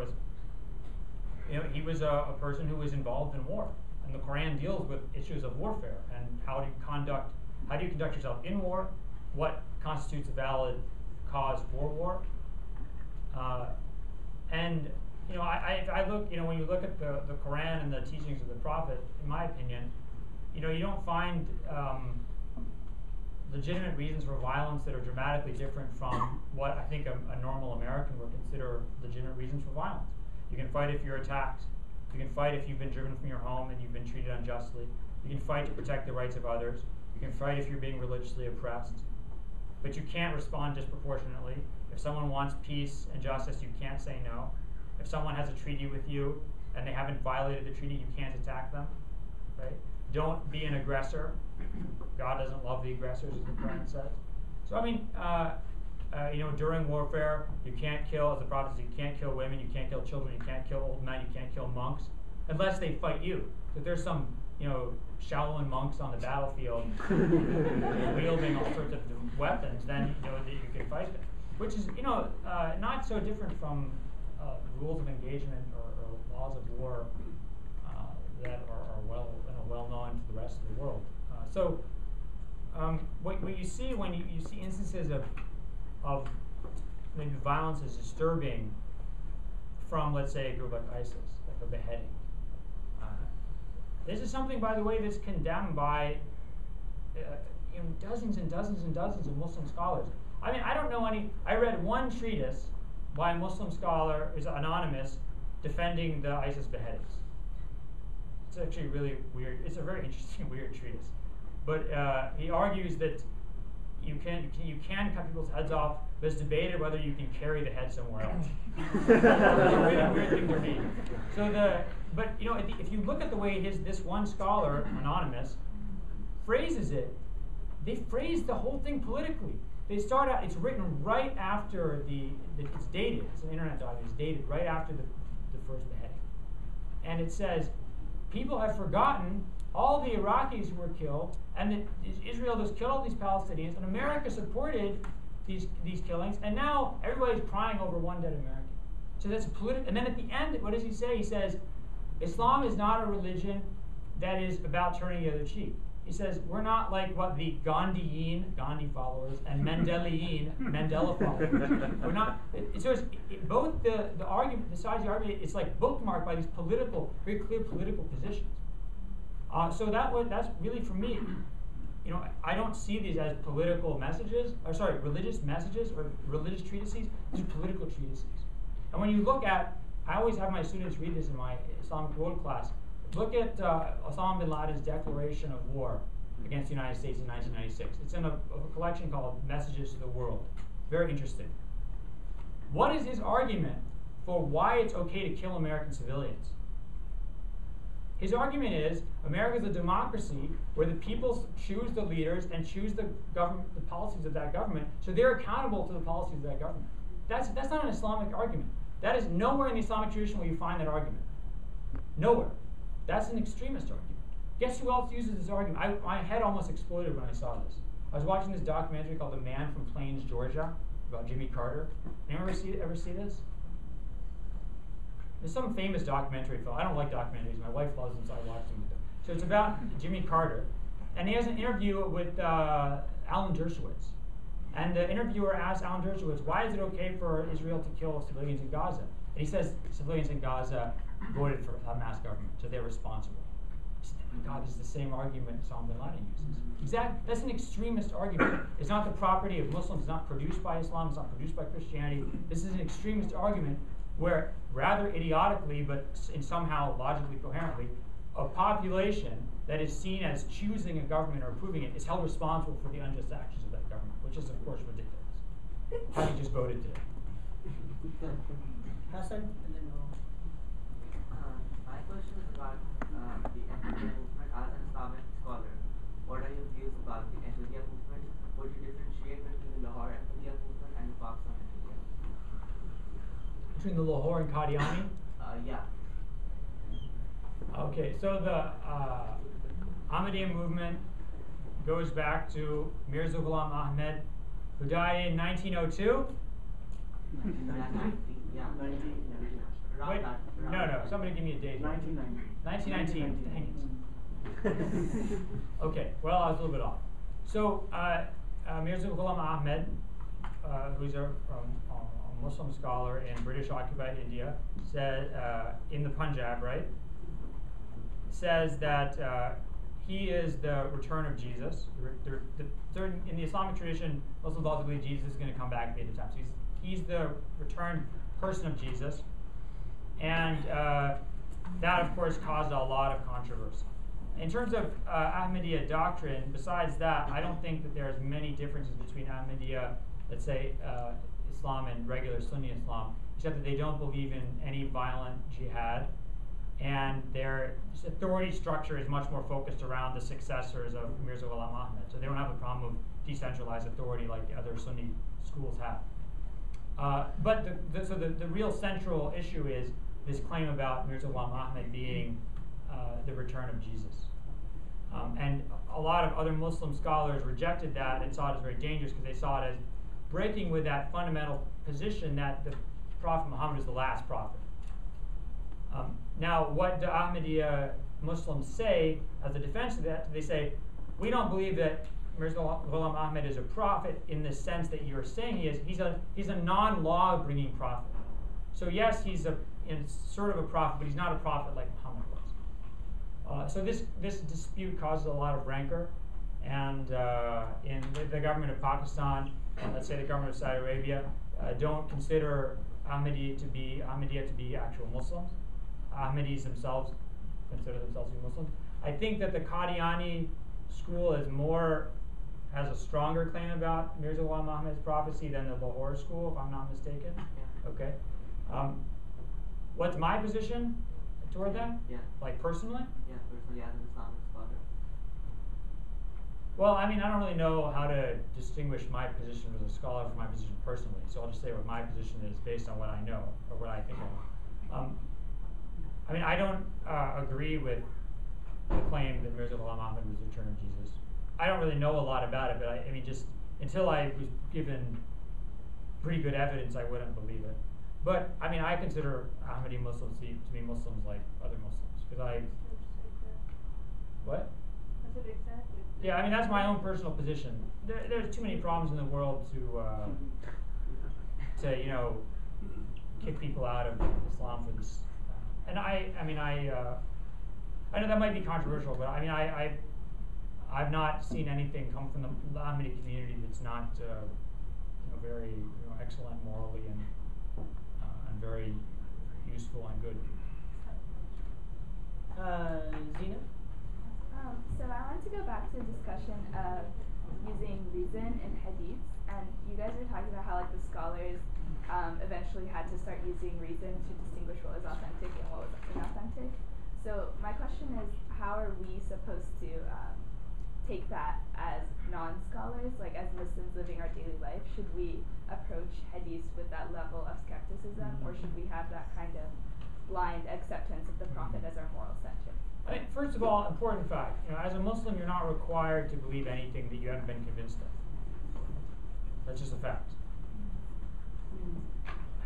was a person who was involved in war. And the Quran deals with issues of warfare and how do you conduct yourself in war, what constitutes a valid cause for war. I look, when you look at the Quran and the teachings of the Prophet, in my opinion, you don't find legitimate reasons for violence that are dramatically different from what I think a normal American would consider legitimate reasons for violence. You can fight if you're attacked. You can fight if you've been driven from your home and you've been treated unjustly. You can fight to protect the rights of others. You can fight if you're being religiously oppressed. But you can't respond disproportionately. If someone wants peace and justice, you can't say no. If someone has a treaty with you and they haven't violated the treaty, you can't attack them. Right? Don't be an aggressor. God doesn't love the aggressors, as the Quran says. So during warfare, you can't kill, as the Prophet says, you can't kill women, you can't kill children, you can't kill old men, you can't kill monks, unless they fight you. So if there's some, Shaolin monks on the battlefield wielding all sorts of weapons, then you can fight them. Which is, not so different from rules of engagement or laws of war that are well known to the rest of the world. What you see when you see instances of maybe violence is disturbing from, let's say, a group like ISIS, like a beheading. This is something, by the way, that's condemned by dozens and dozens and dozens of Muslim scholars. I don't know any. I read one treatise by a Muslim scholar, is anonymous, defending the ISIS beheadings. It's actually really weird. It's a very interesting, weird treatise. But he argues that you can cut people's heads off, but it's debated whether you can carry the head somewhere else. It's a really weird thing to read. So but you know, if you look at the way this one scholar, anonymous, phrases it, they phrase the whole thing politically. They start out, it's written right after it's dated, it's an internet document, it's dated right after the first beheading. And it says, people have forgotten all the Iraqis who were killed, and that Israel just killed all these Palestinians, and America supported these killings, and now everybody's crying over one dead American. So that's political. And then at the end, what does he say? He says, Islam is not a religion that is about turning the other cheek. He says, we're not like what the Gandhi followers, and Mandela followers. We're not. Both the argument, the sides of the argument, it's like bookmarked by these very clear political positions. So that's really, for me, you know, I don't see these as political messages, religious messages or religious treatises. These are political treatises. And when you look at, I always have my students read this in my Islamic world class. Look at Osama bin Laden's declaration of war against the United States in 1996. It's in a collection called Messages to the World. Very interesting. What is his argument for why it's okay to kill American civilians? His argument is America is a democracy where the people choose the leaders and choose the government, the policies of that government, so they're accountable to the policies of that government. That's not an Islamic argument. That is nowhere in the Islamic tradition will you find that argument. Nowhere. That's an extremist argument. Guess who else uses this argument? My head almost exploded when I saw this. I was watching this documentary called The Man from Plains, Georgia, about Jimmy Carter. Anyone ever see this? There's some famous documentary film. I don't like documentaries. My wife loves them, so I watch them with her. So it's about Jimmy Carter. And he has an interview with Alan Dershowitz. And the interviewer asks Alan Dershowitz, why is it okay for Israel to kill civilians in Gaza? And he says civilians in Gaza voted for Hamas government, so they're responsible. He said, oh my God, this is the same argument Osama bin Laden uses. Exactly. That's an extremist argument. It's not the property of Muslims. It's not produced by Islam. It's not produced by Christianity. This is an extremist argument where, rather idiotically, but somehow logically coherently, a population that is seen as choosing a government or approving it is held responsible for the unjust actions of that government, which is, of course, ridiculous. Having just voted today. Hassan, and then my question is about the Ahmadiyya movement. As an Islamic scholar, what are your views about the Ahmadiyya movement? Would you differentiate between the Lahore Ahmadiyya movement and the Pakistan Ahmadiyya? Between the Lahore and Qadiani? Yeah. Okay, so the Ahmadiyya movement goes back to Mirza Ghulam Ahmad, who died in 1902. Wait, no, somebody give me a date. 1919. Dang it. Okay, well, I was a little bit off. So, Mirza Ghulam Ahmad, who's a Muslim scholar in British-occupied India, said in the Punjab, right? Says that he is the return of Jesus. In the Islamic tradition, Muslims also believe Jesus is going to come back at the end of time. So he's the returned person of Jesus. And that, of course, caused a lot of controversy. In terms of Ahmadiyya doctrine, besides that, I don't think that there's many differences between Ahmadiyya, let's say, Islam and regular Sunni Islam, except that they don't believe in any violent jihad, and their authority structure is much more focused around the successors of Mirza Ghulam Ahmad. So they don't have a problem of decentralized authority like the other Sunni schools have. But the real central issue is this claim about Mirza Ghulam Ahmad being the return of Jesus. And a lot of other Muslim scholars rejected that and saw it as very dangerous because they saw it as breaking with that fundamental position that the Prophet Muhammad is the last prophet. Now, what the Ahmadiyya Muslims say as a defense of that, they say, we don't believe that Mirza Ghulam Ahmad is a prophet in the sense that you're saying he is. He's a non-law bringing prophet. So yes, he's sort of a prophet, but he's not a prophet like Muhammad was. So this dispute causes a lot of rancor, and in the government of Pakistan, and let's say the government of Saudi Arabia, don't consider Ahmadiyya to be actual Muslims. Ahmadis themselves consider themselves to be Muslims. I think that the Qadiani school has a stronger claim about Mirza Ghulam Muhammad's prophecy than the Lahore school, if I'm not mistaken. Yeah. Okay. What's my position toward them? Yeah. Like personally? Yeah, personally as an Islamic scholar. Well, I mean, I don't really know how to distinguish my position as a scholar from my position personally, so I'll just say what my position is based on what I know, or what I think I know. I mean, I don't agree with the claim that Mirza Ghulam Muhammad was the return of Jesus. I don't really know a lot about it, but I mean, just until I was given pretty good evidence, I wouldn't believe it. But, I mean, I consider Ahmadi Muslims to be Muslims like other Muslims, because what? That's what exactly. Yeah, I mean, that's my own personal position. There's too many problems in the world to you know, kick people out of Islam for this. And I know that might be controversial, but I mean, I've not seen anything come from the Ahmadi community that's not you know, very excellent morally and very useful and good. Zina? So I wanted to go back to the discussion of using reason in hadiths, and you guys were talking about how like the scholars eventually had to start using reason to distinguish what was authentic and what was inauthentic. So my question is, how are we supposed to take that as non-scholars, like as Muslims living our daily life? Should we approach hadiths with that level of skepticism, or should we have that kind of blind acceptance of the Prophet as our moral center? I mean, first of all, important fact, you know, as a Muslim, you're not required to believe anything that you haven't been convinced of. That's just a fact.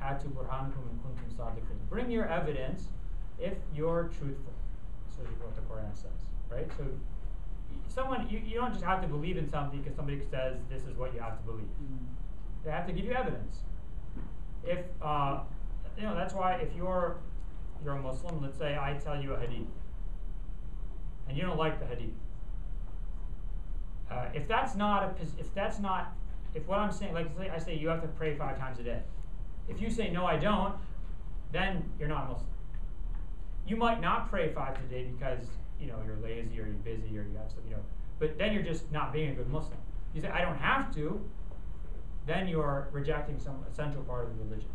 Hatu burhanakum in kuntum sadiqin. Bring your evidence if you're truthful. So what the Quran says, right? So you don't just have to believe in something because somebody says this is what you have to believe. They have to give you evidence. If you know, that's why if you're a Muslim, let's say I tell you a hadith, and you don't like the hadith. If what I'm saying, like I say you have to pray 5 times a day. If you say no, I don't, then you're not Muslim. You might not pray 5 times a day because you're lazy or you're busy or you have some, but then you're just not being a good Muslim. You say I don't have to, then you're rejecting some essential part of the religion.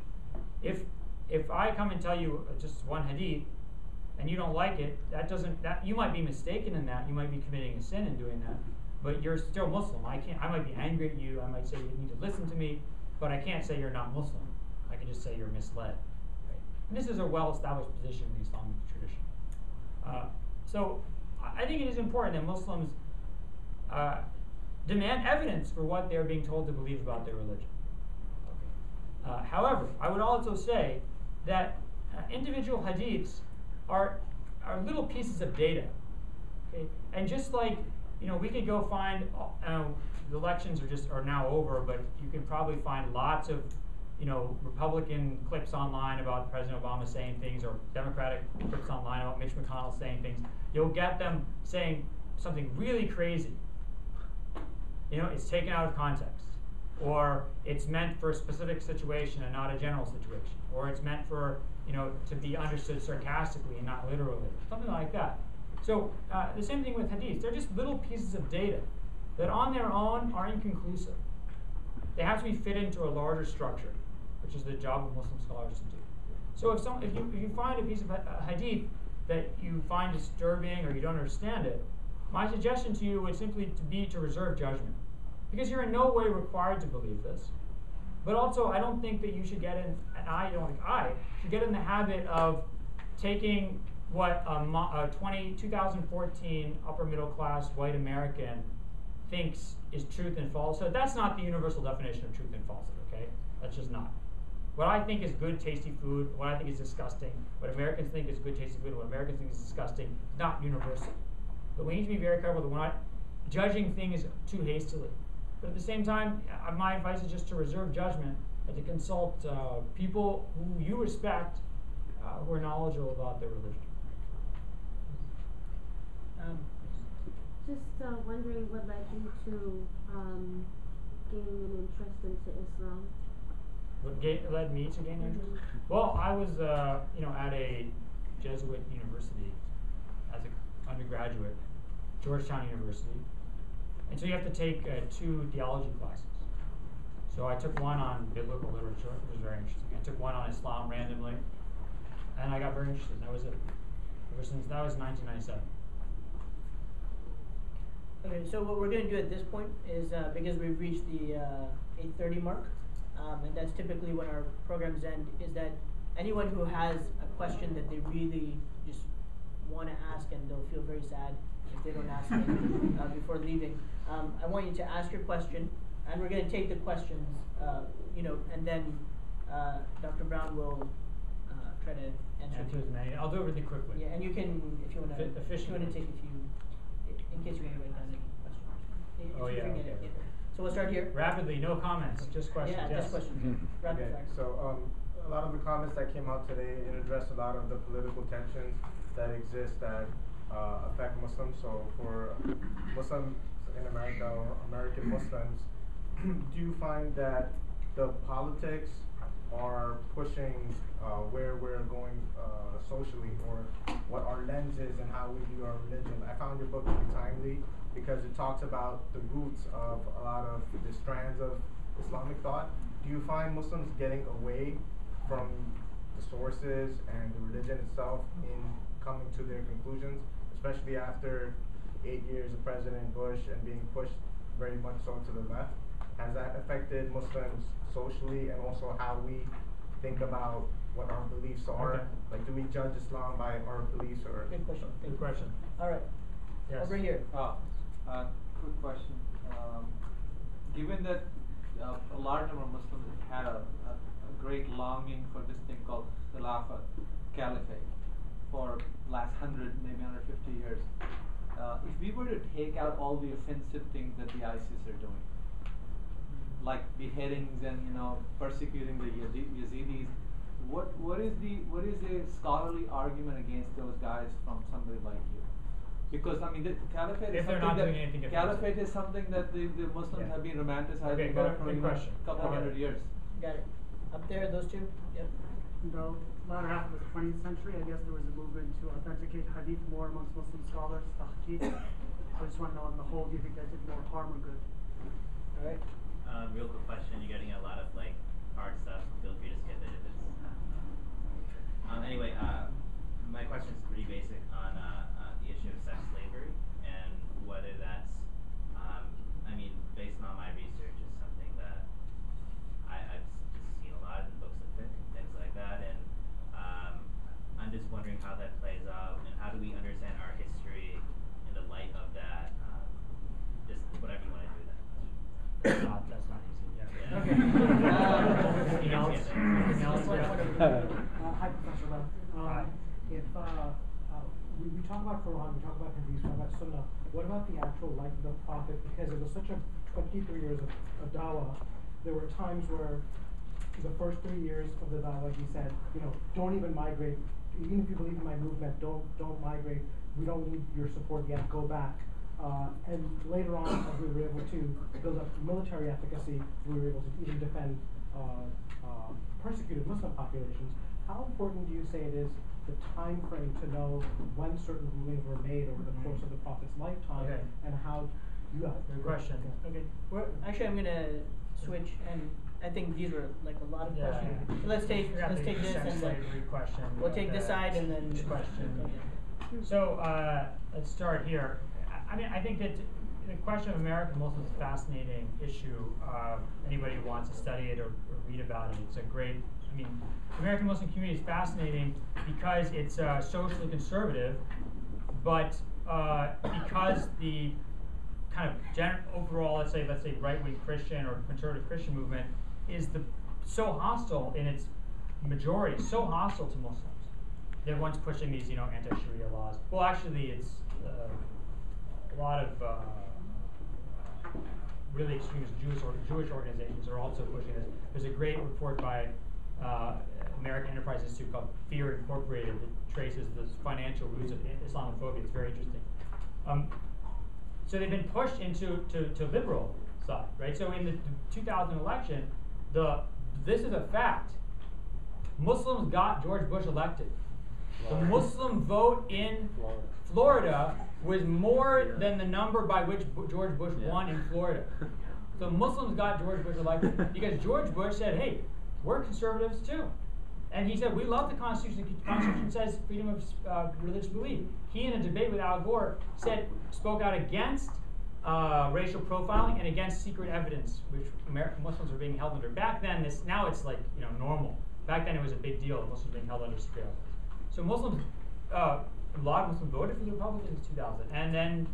If I come and tell you just one hadith, and you don't like it, you might be mistaken in that. You might be committing a sin in doing that, but you're still Muslim. I might be angry at you. I might say you need to listen to me, but I can't say you're not Muslim. I can just say you're misled. Right? And this is a well-established position in the Islamic tradition. So I think it is important that Muslims demand evidence for what they're being told to believe about their religion. Okay. However, I would also say that individual hadiths are little pieces of data, okay? And just like we could go find the elections are now over, but you can probably find lots of Republican clips online about President Obama saying things, or Democratic clips online about Mitch McConnell saying things. You'll get them saying something really crazy. It's taken out of context, or it's meant for a specific situation and not a general situation, or it's meant for to be understood sarcastically and not literally, something like that. So the same thing with hadiths. They're just little pieces of data that on their own are inconclusive. They have to be fit into a larger structure, which is the job of Muslim scholars to do. So if you find a piece of hadith that you find disturbing or you don't understand it, my suggestion to you would simply be to reserve judgment, because you're in no way required to believe this. But also, I don't think that you should get in, and I should get in the habit of taking what a 2014 upper middle class white American thinks is truth and falsehood. That's not the universal definition of truth and falsehood, okay? That's just not. What I think is good, tasty food, what I think is disgusting, what Americans think is good, tasty food, and what Americans think is disgusting, is not universal. But we need to be very careful that we're not judging things too hastily. But at the same time, my advice is just to reserve judgment and to consult people who you respect, who are knowledgeable about their religion. Just wondering what led you to gaining an interest into Islam. What led me to gain interest? Well, I was, at a Jesuit university as an undergraduate, Georgetown University, and so you have to take 2 theology classes. So I took one on biblical literature, which was very interesting. I took one on Islam randomly, and I got very interested. That was it. Ever since that was 1997. Okay, so what we're going to do at this point is, because we've reached the 8:30 mark, and that's typically when our programs end, is that anyone who has a question that they really just want to ask, and they'll feel very sad if they don't ask it before leaving, I want you to ask your question, and we're going to take the questions, and then Dr. Brown will try to answer as many. I'll do it really quickly. Yeah, and you can, if you want to, take a few, in case you want to write down any questions. Oh, yeah, okay. Yeah. So we'll start here. Rapidly, no comments, just questions. Yeah, yes. just questions. Rapid fire. So a lot of the comments that came out today, it addressed a lot of the political tensions that exist that affect Muslims. So for Muslims in America or American Muslims, do you find that the politics are pushing where we're going socially, or what our lens is and how we view our religion? I found your book to be timely because it talks about the roots of a lot of the strands of Islamic thought. Do you find Muslims getting away from the sources and the religion itself in coming to their conclusions, especially after 8 years of President Bush and being pushed very much so to the left? Has that affected Muslims socially, and also how we think about what our beliefs are? Okay. Like, do we judge Islam by our beliefs, or? Good question. Good question. All right. Yes. Over here. Quick question. Given that a large number of Muslims had a great longing for this thing called Khilafat, Caliphate, for last 100, maybe 150 years, if we were to take out all the offensive things that the ISIS are doing, like beheadings and persecuting the Yazidis, what is a scholarly argument against those guys from somebody like you? Because I mean, the caliphate If is they're something not doing anything that offensive. caliphate is something that the Muslims have been romanticizing Okay, about for good question. a couple Okay. 100 years. Got it. Up there, those two. Yep. In the latter half of the 20th century, I guess there was a movement to authenticate hadith more amongst Muslim scholars, tahqiq. So I just want to know, on the whole, do you think that did more harm or good? All right. Real quick question. You're getting a lot of hard stuff. Feel free to skip it if it's. Anyway, my question is pretty basic on the issue of sex slavery and whether that's. Based on my research, is something that I've just seen a lot in books of fiqh and things like that, and I'm just wondering how that plays out and how do we understand our history in the light of that. Just whatever you want to do with that. That's not easy. Yeah. Okay. Anything else? Anything else? Hi, Professor Lam. Hi. If we talk about Quran, we talk about hadith, we talk about Sunnah, what about the actual life of the Prophet? Because it was such a 23 years of dawah, there were times where the first 3 years of the dawah he said, don't even migrate, even if you believe in my movement, don't migrate, we don't need your support yet, go back. And later on, as we were able to build up military efficacy, we were able to even defend persecuted Muslim populations. How important do you say it is, the time frame, to know when certain rulings were made over the course of the Prophet's lifetime, and how you got Good question. Okay. Actually, I'm gonna switch, and I think these were a lot of questions. So let's take this, sex and then slavery question. we'll take this side, and then question. Okay. So let's start here. I think that the question of American Muslims is a fascinating issue. Anybody who wants to study it or read about it, it's a great. The American Muslim community is fascinating because it's socially conservative, but because the kind of overall, let's say right-wing Christian or conservative Christian movement is so hostile in its majority, so hostile to Muslims. They're ones pushing these, anti-Sharia laws. Well, actually, it's a lot of really extremist Jewish organizations are also pushing this. There's a great report by American Enterprise Institute called Fear Incorporated that traces the financial roots of Islamophobia. It's very interesting. So they've been pushed into to liberal side, right? So in the 2000 election, the this is a fact. Muslims got George Bush elected. The Muslim vote in Florida was more than the number by which George Bush won in Florida. So Muslims got George Bush elected because George Bush said, hey, we're conservatives too. And he said, we love the Constitution. The Constitution says freedom of religious belief. He, in a debate with Al Gore, spoke out against racial profiling and against secret evidence, which Muslims were being held under. Back then, now it's like normal. Back then, it was a big deal. Muslims being held under secret evidence. So Muslims, a lot of Muslims voted for the Republicans in 2000, and then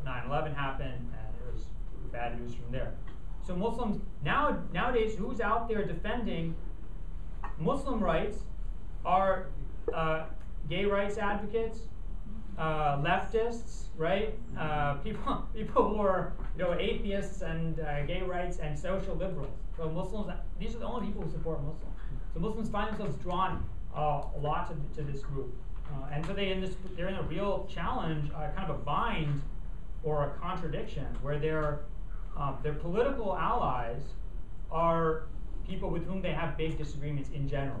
9/11 happened, and it was bad news from there. So Muslims nowadays, who's out there defending Muslim rights are gay rights advocates, leftists, right? People who are atheists and gay rights and social liberals. So Muslims, these are the only people who support Muslims. So Muslims find themselves drawn a lot to this group, and so they're in a real challenge, kind of a bind or a contradiction, where their political allies are people with whom they have big disagreements in general,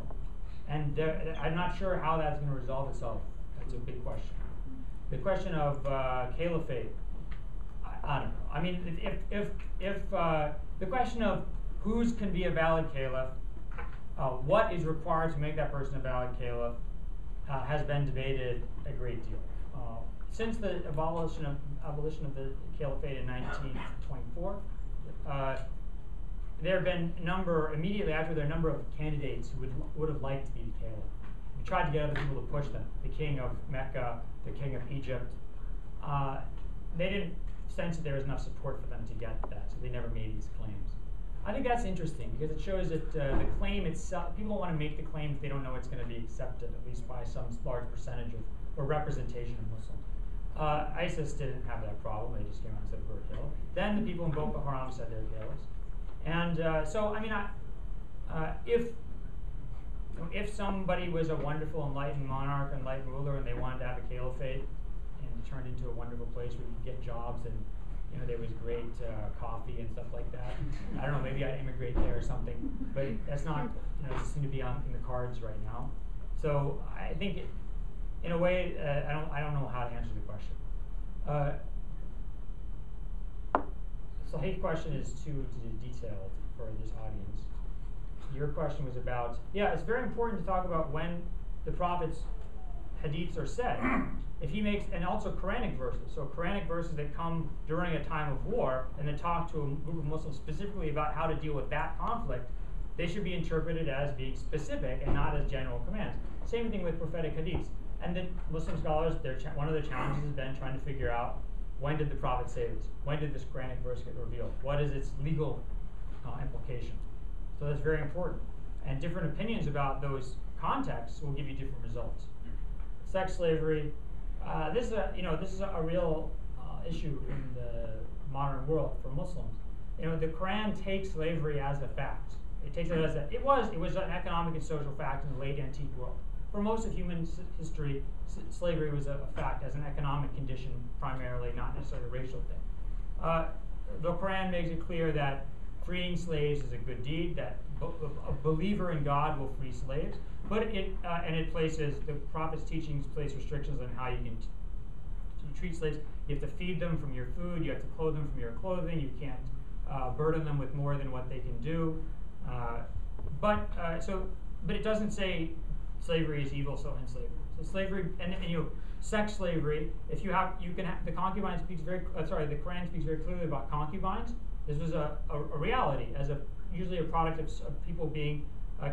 and I'm not sure how that's going to resolve itself. That's a big question. The question of caliphate, I don't know. I mean, if the question of whose can be a valid caliph, what is required to make that person a valid caliph, has been debated a great deal. Since the abolition of the caliphate in 1924, there have been immediately after there, a number of candidates who would have liked to be the caliph. We tried to get other people to push them. The king of Mecca, the king of Egypt. They didn't sense that there was enough support for them to get that, so they never made these claims. I think that's interesting because it shows that the claim itself, people don't want to make the claim if they don't know it's going to be accepted, at least by some large percentage or representation of Muslims. ISIS didn't have that problem. They just came out and said we're a caliph. Then the people in Boko Haram said they're caliphs. And so, I mean, if somebody was a wonderful enlightened monarch, enlightened ruler, and they wanted to have a caliphate and it turned into a wonderful place where you could get jobs and there was great coffee and stuff like that. I don't know, maybe I'd immigrate there or something, but that's not, doesn't seem to be in the cards right now. So I think, in a way, I don't know how to answer the question. Sahih's question is too detailed for this audience. Your question was about, it's very important to talk about when the Prophet's hadiths are said. If he makes, and also Quranic verses, so Quranic verses that come during a time of war and that talk to a group of Muslims specifically about how to deal with that conflict, they should be interpreted as being specific and not as general commands. Same thing with prophetic hadiths. And the Muslim scholars, one of their challenges has been trying to figure out, when did the Prophet say this? When did this Quranic verse get revealed? What is its legal implication? So that's very important. And different opinions about those contexts will give you different results. Sex slavery, this is a real issue in the modern world for Muslims. The Quran takes slavery as a fact. It takes it as it was an economic and social fact in the late antique world. For most of human history, slavery was a fact as an economic condition primarily, not necessarily a racial thing. The Quran makes it clear that freeing slaves is a good deed, that a believer in God will free slaves, but it places, the Prophet's teachings place restrictions on how you can treat slaves. You have to feed them from your food, you have to clothe them from your clothing, you can't burden them with more than what they can do. But it doesn't say slavery is evil, so end slavery. So slavery and sex slavery. If the concubine speaks the Quran speaks very clearly about concubines. This was a reality, as usually a product of people being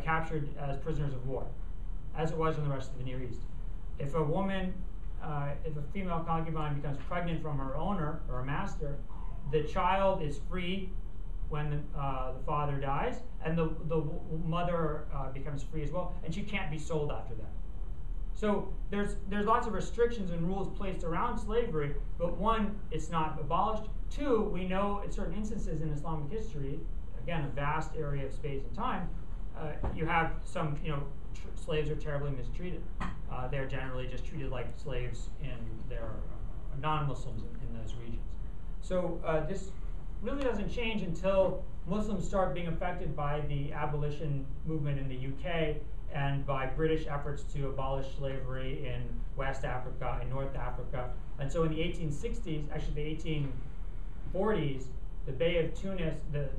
captured as prisoners of war, as it was in the rest of the Near East. If a female concubine becomes pregnant from her owner or a master, the child is free when the father dies, and the mother becomes free as well, and she can't be sold after that. So there's lots of restrictions and rules placed around slavery, but one, it's not abolished. Two, we know in certain instances in Islamic history, again, a vast area of space and time, you have some, slaves are terribly mistreated. They're generally just treated like slaves in their non-Muslims in those regions. So really doesn't change until Muslims start being affected by the abolition movement in the UK and by British efforts to abolish slavery in West Africa and North Africa. And so in the 1860s, actually the 1840s, the Bey of Tunis, the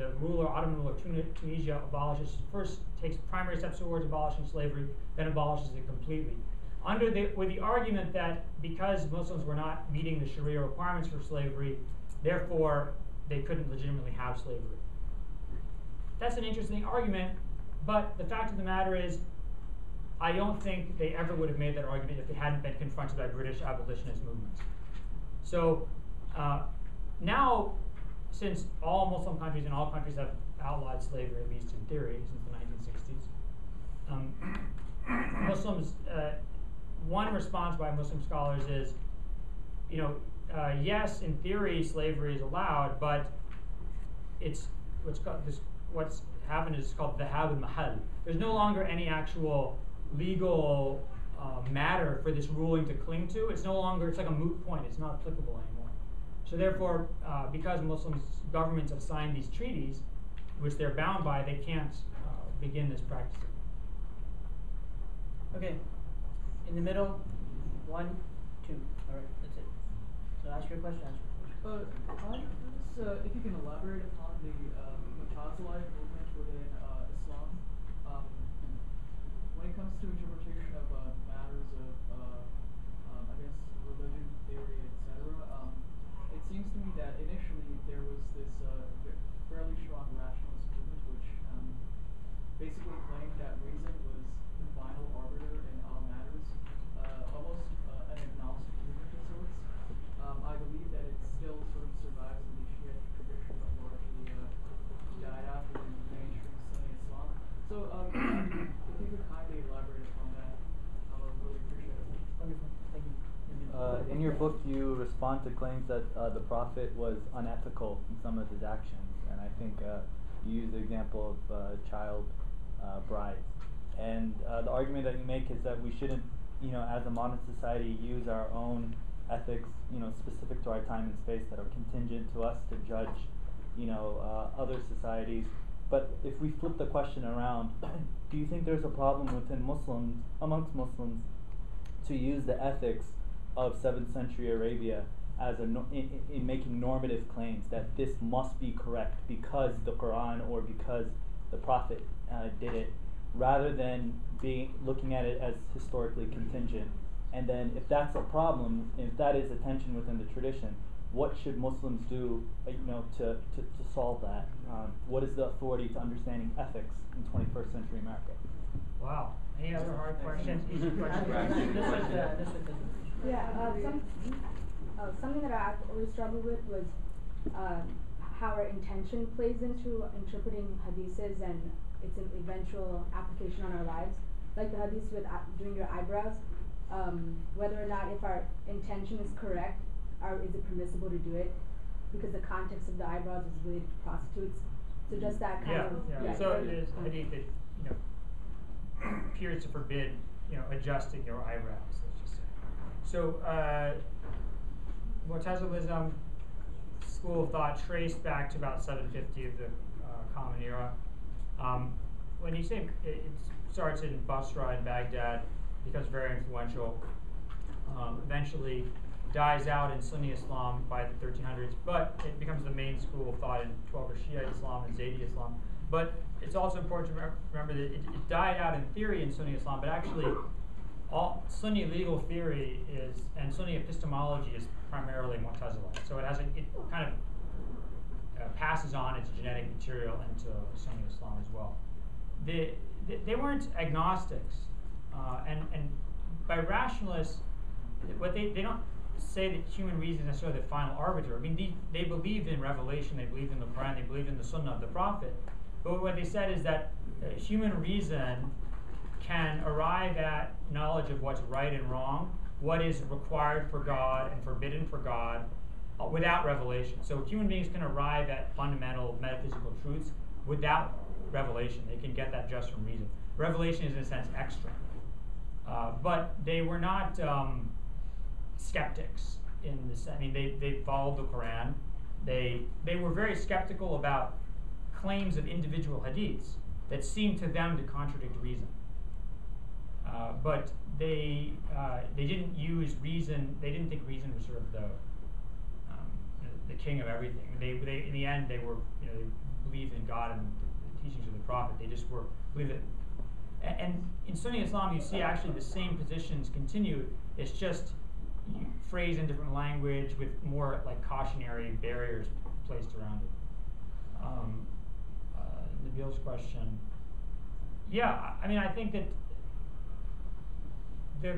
Ottoman ruler of Tunisia, first takes primary steps towards abolishing slavery, then abolishes it completely. With the argument that because Muslims were not meeting the Sharia requirements for slavery, therefore they couldn't legitimately have slavery. That's an interesting argument, but the fact of the matter is, I don't think they ever would have made that argument if they hadn't been confronted by British abolitionist movements. So now, since all Muslim countries and all countries have outlawed slavery, at least in theory, since the 1960s, Muslims, one response by Muslim scholars is, yes, in theory slavery is allowed, but it's what's happened is called dhahab al-mahal. There's no longer any actual legal matter for this ruling to cling to. It's like a moot point. It's not applicable anymore. So therefore, because Muslims governments have signed these treaties, which they're bound by, they can't begin this practice. Okay, in the middle, 1, 2. All right, that's it. So ask your question. If you can elaborate upon the Mu'tazilite movement within Islam, when it comes to interpretation of matters of, I guess, religion, theory, etc., it seems to me that initially there was this fairly strong rationalist movement which basically claimed that reason was the final arbiter in all matters, almost an agnostic movement of sorts. I believe that it still sort of survives in the Shia tradition, but largely died out within mainstream Sunni Islam. So if you could kindly elaborate upon that, I would really appreciate it. Wonderful, thank you. In your book, you respond to claims that the Prophet was unethical in some of his actions, and I think you use the example of child brides. And the argument that you make is that we shouldn't, as a modern society, use our own ethics, specific to our time and space that are contingent to us to judge, other societies. But if we flip the question around, do you think there's a problem amongst Muslims, to use the ethics of 7th century Arabia as in making normative claims that this must be correct because the Quran or because the Prophet did it, rather than looking at it as historically contingent? And then if that's a problem, if that is a tension within the tradition, what should Muslims do to solve that? What is the authority to understanding ethics in 21st century America? Wow. Any other hard questions? Easy questions? Something that I always struggled with was how our intention plays into interpreting hadiths and its eventual application on our lives. Like the hadith with doing your eyebrows, whether or not if our intention is correct, is it permissible to do it? Because the context of the eyebrows is related to prostitutes. So just that kind of So it is a hadith that appears to forbid adjusting your eyebrows. Let's just say. So Mu'tazilism school of thought traced back to about 750 of the Common Era. When you say it starts in Basra and Baghdad, becomes very influential, eventually dies out in Sunni Islam by the 1300s, but it becomes the main school of thought in 12er Shia Islam and Zaydi Islam. But it's also important to remember that it died out in theory in Sunni Islam, but actually all Sunni legal theory and Sunni epistemology is primarily Mu'tazilite. So it kind of passes on its genetic material into Sunni Islam as well. They weren't agnostics, and by rationalists, they don't say that human reason is necessarily the final arbiter. I mean, they believed in revelation, they believed in the Quran, they believed in the Sunnah of the Prophet. But what they said is that human reason can arrive at knowledge of what's right and wrong, what is required for God and forbidden for God, without revelation. So human beings can arrive at fundamental metaphysical truths without revelation. They can get that just from reason. Revelation is, in a sense, extra. But they were not skeptics in this. I mean, they followed the Quran. They were very skeptical about claims of individual hadiths that seemed to them to contradict reason. But they didn't use reason. They didn't think reason was sort of the king of everything. They in the end they were they believed in God and the teachings of the Prophet. They just were believed that. And in Sunni Islam, you see actually the same positions continue. It's just phrased in different language with more like cautionary barriers placed around it. Nabil's question. Yeah, I mean, I think that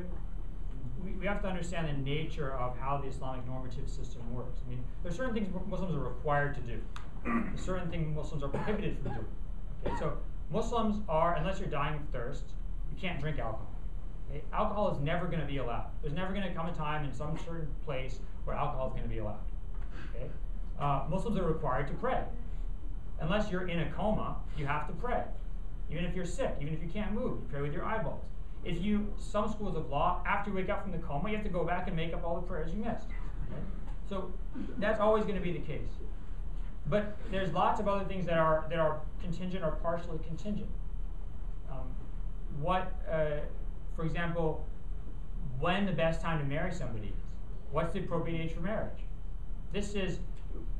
we have to understand the nature of how the Islamic normative system works. I mean, there are certain things Muslims are required to do. There's certain things Muslims are prohibited from doing. Okay, so Muslims are, unless you're dying of thirst, you can't drink alcohol. Okay? Alcohol is never going to be allowed. There's never going to come a time in some certain place where alcohol is going to be allowed. Okay? Muslims are required to pray. Unless you're in a coma, you have to pray. Even if you're sick, even if you can't move, you pray with your eyeballs. Some schools of law, after you wake up from the coma, you have to go back and make up all the prayers you missed. Okay? So that's always going to be the case. But there's lots of other things that are contingent or partially contingent. For example, when the best time to marry somebody is. What's the appropriate age for marriage? This is,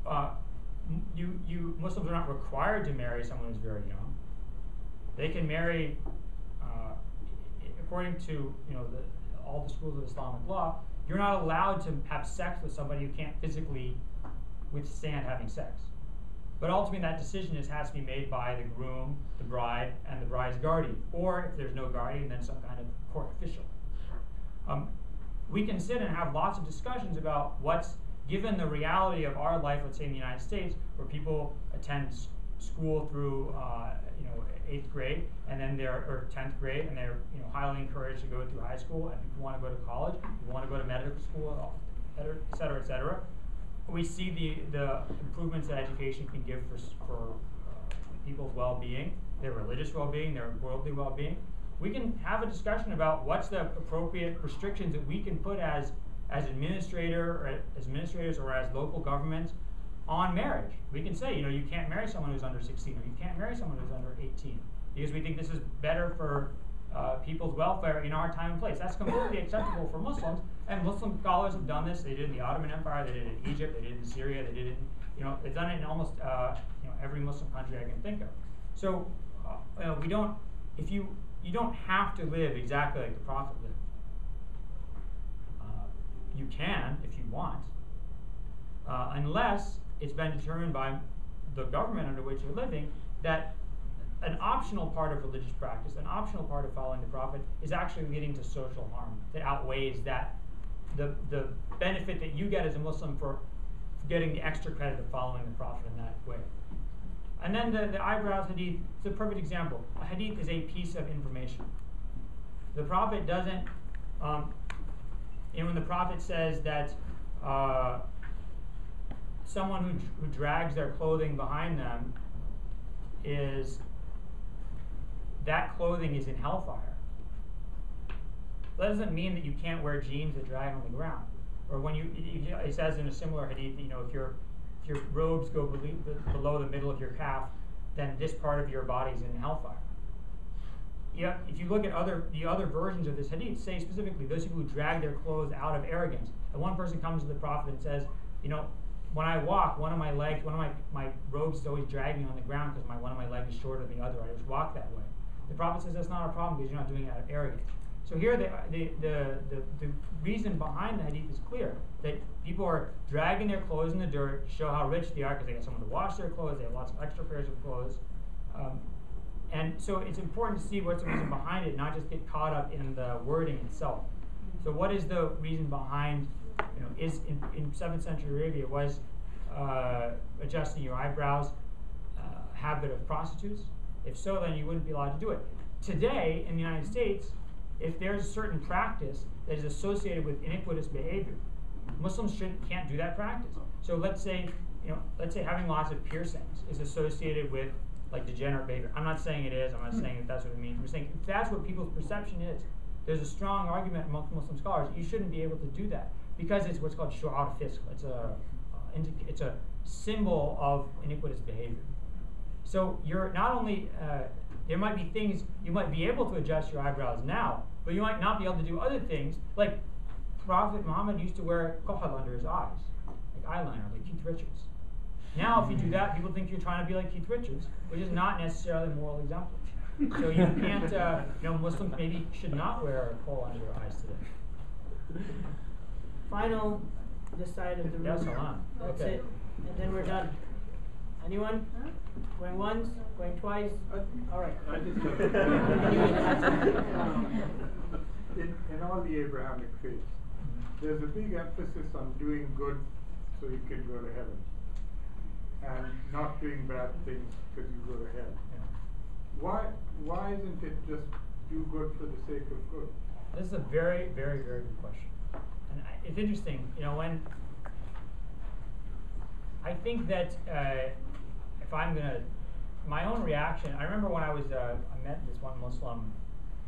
Muslims are not required to marry someone who's very young. They can marry, according to all the schools of Islamic law, you're not allowed to have sex with somebody who can't physically withstand having sex. But ultimately that decision has to be made by the groom, the bride, and the bride's guardian. Or if there's no guardian, then some kind of court official. We can sit and have lots of discussions about what's, given the reality of our life, let's say in the United States, where people attend school through 8th grade, and then or 10th grade, and they're highly encouraged to go through high school, and people want to go to college, people want to go to medical school, et cetera, et cetera. We see the improvements that education can give for people's well-being, their religious well-being, their worldly well-being. We can have a discussion about what's the appropriate restrictions that we can put as administrators or as local governments on marriage. We can say, you can't marry someone who's under 16, or you can't marry someone who's under 18, because we think this is better for people's welfare in our time and place. That's completely acceptable for Muslims, and Muslim scholars have done this. They did it in the Ottoman Empire, they did it in Egypt, they did it in Syria, they did it in, they've done it in almost every Muslim country I can think of. So you don't have to live exactly like the Prophet lived. You can if you want, unless it's been determined by the government under which you're living that an optional part of religious practice, an optional part of following the Prophet, is actually leading to social harm that outweighs the benefit that you get as a Muslim for getting the extra credit of following the Prophet in that way. And then the eyebrows hadith is a perfect example. A hadith is a piece of information. The Prophet doesn't, when the Prophet says that someone who drags their clothing behind them that clothing is in hellfire. That doesn't mean that you can't wear jeans that drag on the ground. Or when it says in a similar hadith, if your robes go below the middle of your calf, then this part of your body is in hellfire. Yeah, if you look at the other versions of this hadith, say specifically those people who drag their clothes out of arrogance. And one person comes to the Prophet and says, when I walk, one of my robes is always dragging on the ground because one of my legs is shorter than the other. I just walk that way. The Prophet says that's not a problem because you're not doing it out of arrogance. So here the reason behind the hadith is clear, that people are dragging their clothes in the dirt to show how rich they are because they got someone to wash their clothes, they have lots of extra pairs of clothes. And so it's important to see what's the reason behind it, not just get caught up in the wording itself. So what is the reason behind, is in 7th century Arabia, was adjusting your eyebrows a habit of prostitutes? If so, then you wouldn't be allowed to do it. Today, in the United States, if there's a certain practice that is associated with iniquitous behavior, Muslims can't do that practice. So let's say having lots of piercings is associated with degenerate behavior. I'm not saying it is. I'm not saying that that's what it means. We're saying if that's what people's perception is, there's a strong argument amongst Muslim scholars you shouldn't be able to do that because it's what's called shu'ar fisq. It's a symbol of iniquitous behavior. So you're not only, there might be things, you might be able to adjust your eyebrows now, but you might not be able to do other things. Like Prophet Muhammad used to wear kohal under his eyes, like eyeliner, like Keith Richards. Now if you do that, people think you're trying to be like Keith Richards, which is not necessarily a moral example. So you can't, Muslims maybe should not wear kohl under their eyes today. Final, this side of the room. Yes, Alan. That's Okay. it. And then we're done. Anyone? Going once? Going twice? All right. I just in all the Abrahamic faiths, there's a big emphasis on doing good so you can go to heaven, and not doing bad things because you go to hell. Yeah. Why isn't it just do good for the sake of good? This is a very, very, very good question. And it's interesting, when I think that if I'm going to, my own reaction, I remember when I met this one Muslim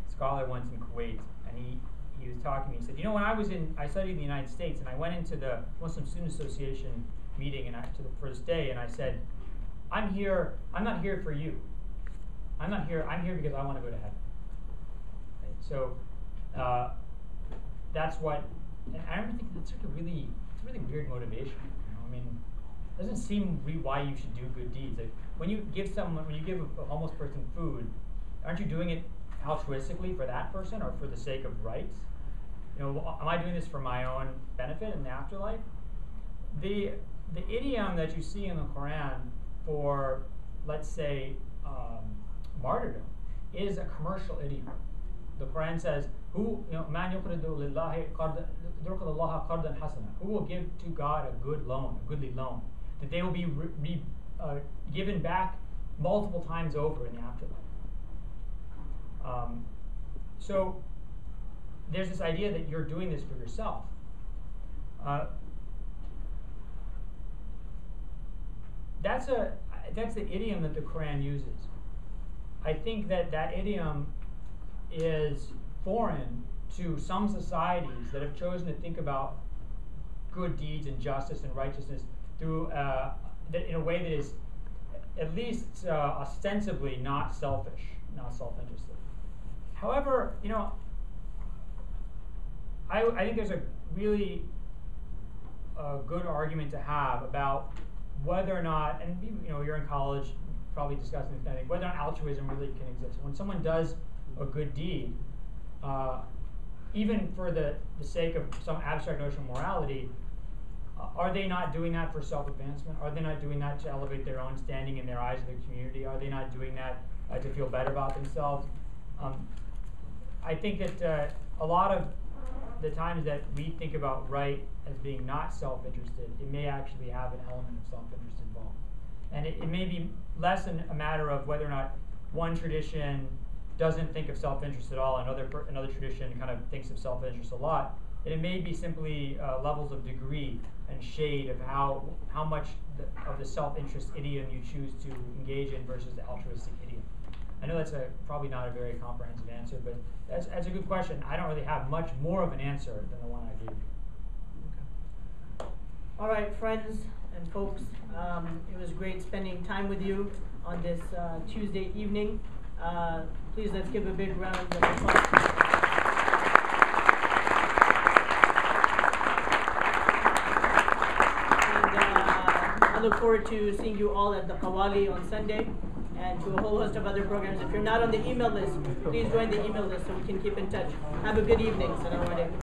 scholar once in Kuwait, and he was talking to me, he said, when I studied in the United States, and I went into the Muslim Student Association meeting for the first day, and I said, I'm not here for you. I'm here because I want to go to heaven. Right? So that's what, and I remember thinking it's a really weird motivation. It doesn't seem why you should do good deeds. Like when you give a homeless person food, aren't you doing it altruistically for that person or for the sake of rights? Am I doing this for my own benefit in the afterlife? The idiom that you see in the Quran for, let's say, martyrdom is a commercial idiom. The Quran says, "Who will give to God a good loan, a goodly loan, that they will be given back multiple times over in the afterlife." So there's this idea that you're doing this for yourself. That's the idiom that the Quran uses. I think that idiom is foreign to some societies that have chosen to think about good deeds and justice and righteousness through in a way that is at least ostensibly not selfish, not self-interested. However, I think there's a really good argument to have about whether or not, and you're in college, probably discussing this kind of thing, whether or not altruism really can exist. When someone does a good deed, even for the sake of some abstract notion of morality, are they not doing that for self-advancement? Are they not doing that to elevate their own standing in their eyes of the community? Are they not doing that to feel better about themselves? I think that a lot of the times that we think about right as being not self-interested, it may actually have an element of self-interest involved. And it may be less a matter of whether or not one tradition doesn't think of self-interest at all, and another tradition kind of thinks of self-interest a lot. And it may be simply levels of degree and shade of how much of the self-interest idiom you choose to engage in versus the altruistic idiom. I know that's probably not a very comprehensive answer, but that's a good question. I don't really have much more of an answer than the one I gave you. Okay. All right, friends and folks, it was great spending time with you on this Tuesday evening. Please let's give a big round of applause. I look forward to seeing you all at the Qawwali on Sunday and to a whole host of other programs. If you're not on the email list, please join the email list so we can keep in touch. Have a good evening. Assalamu alaikum.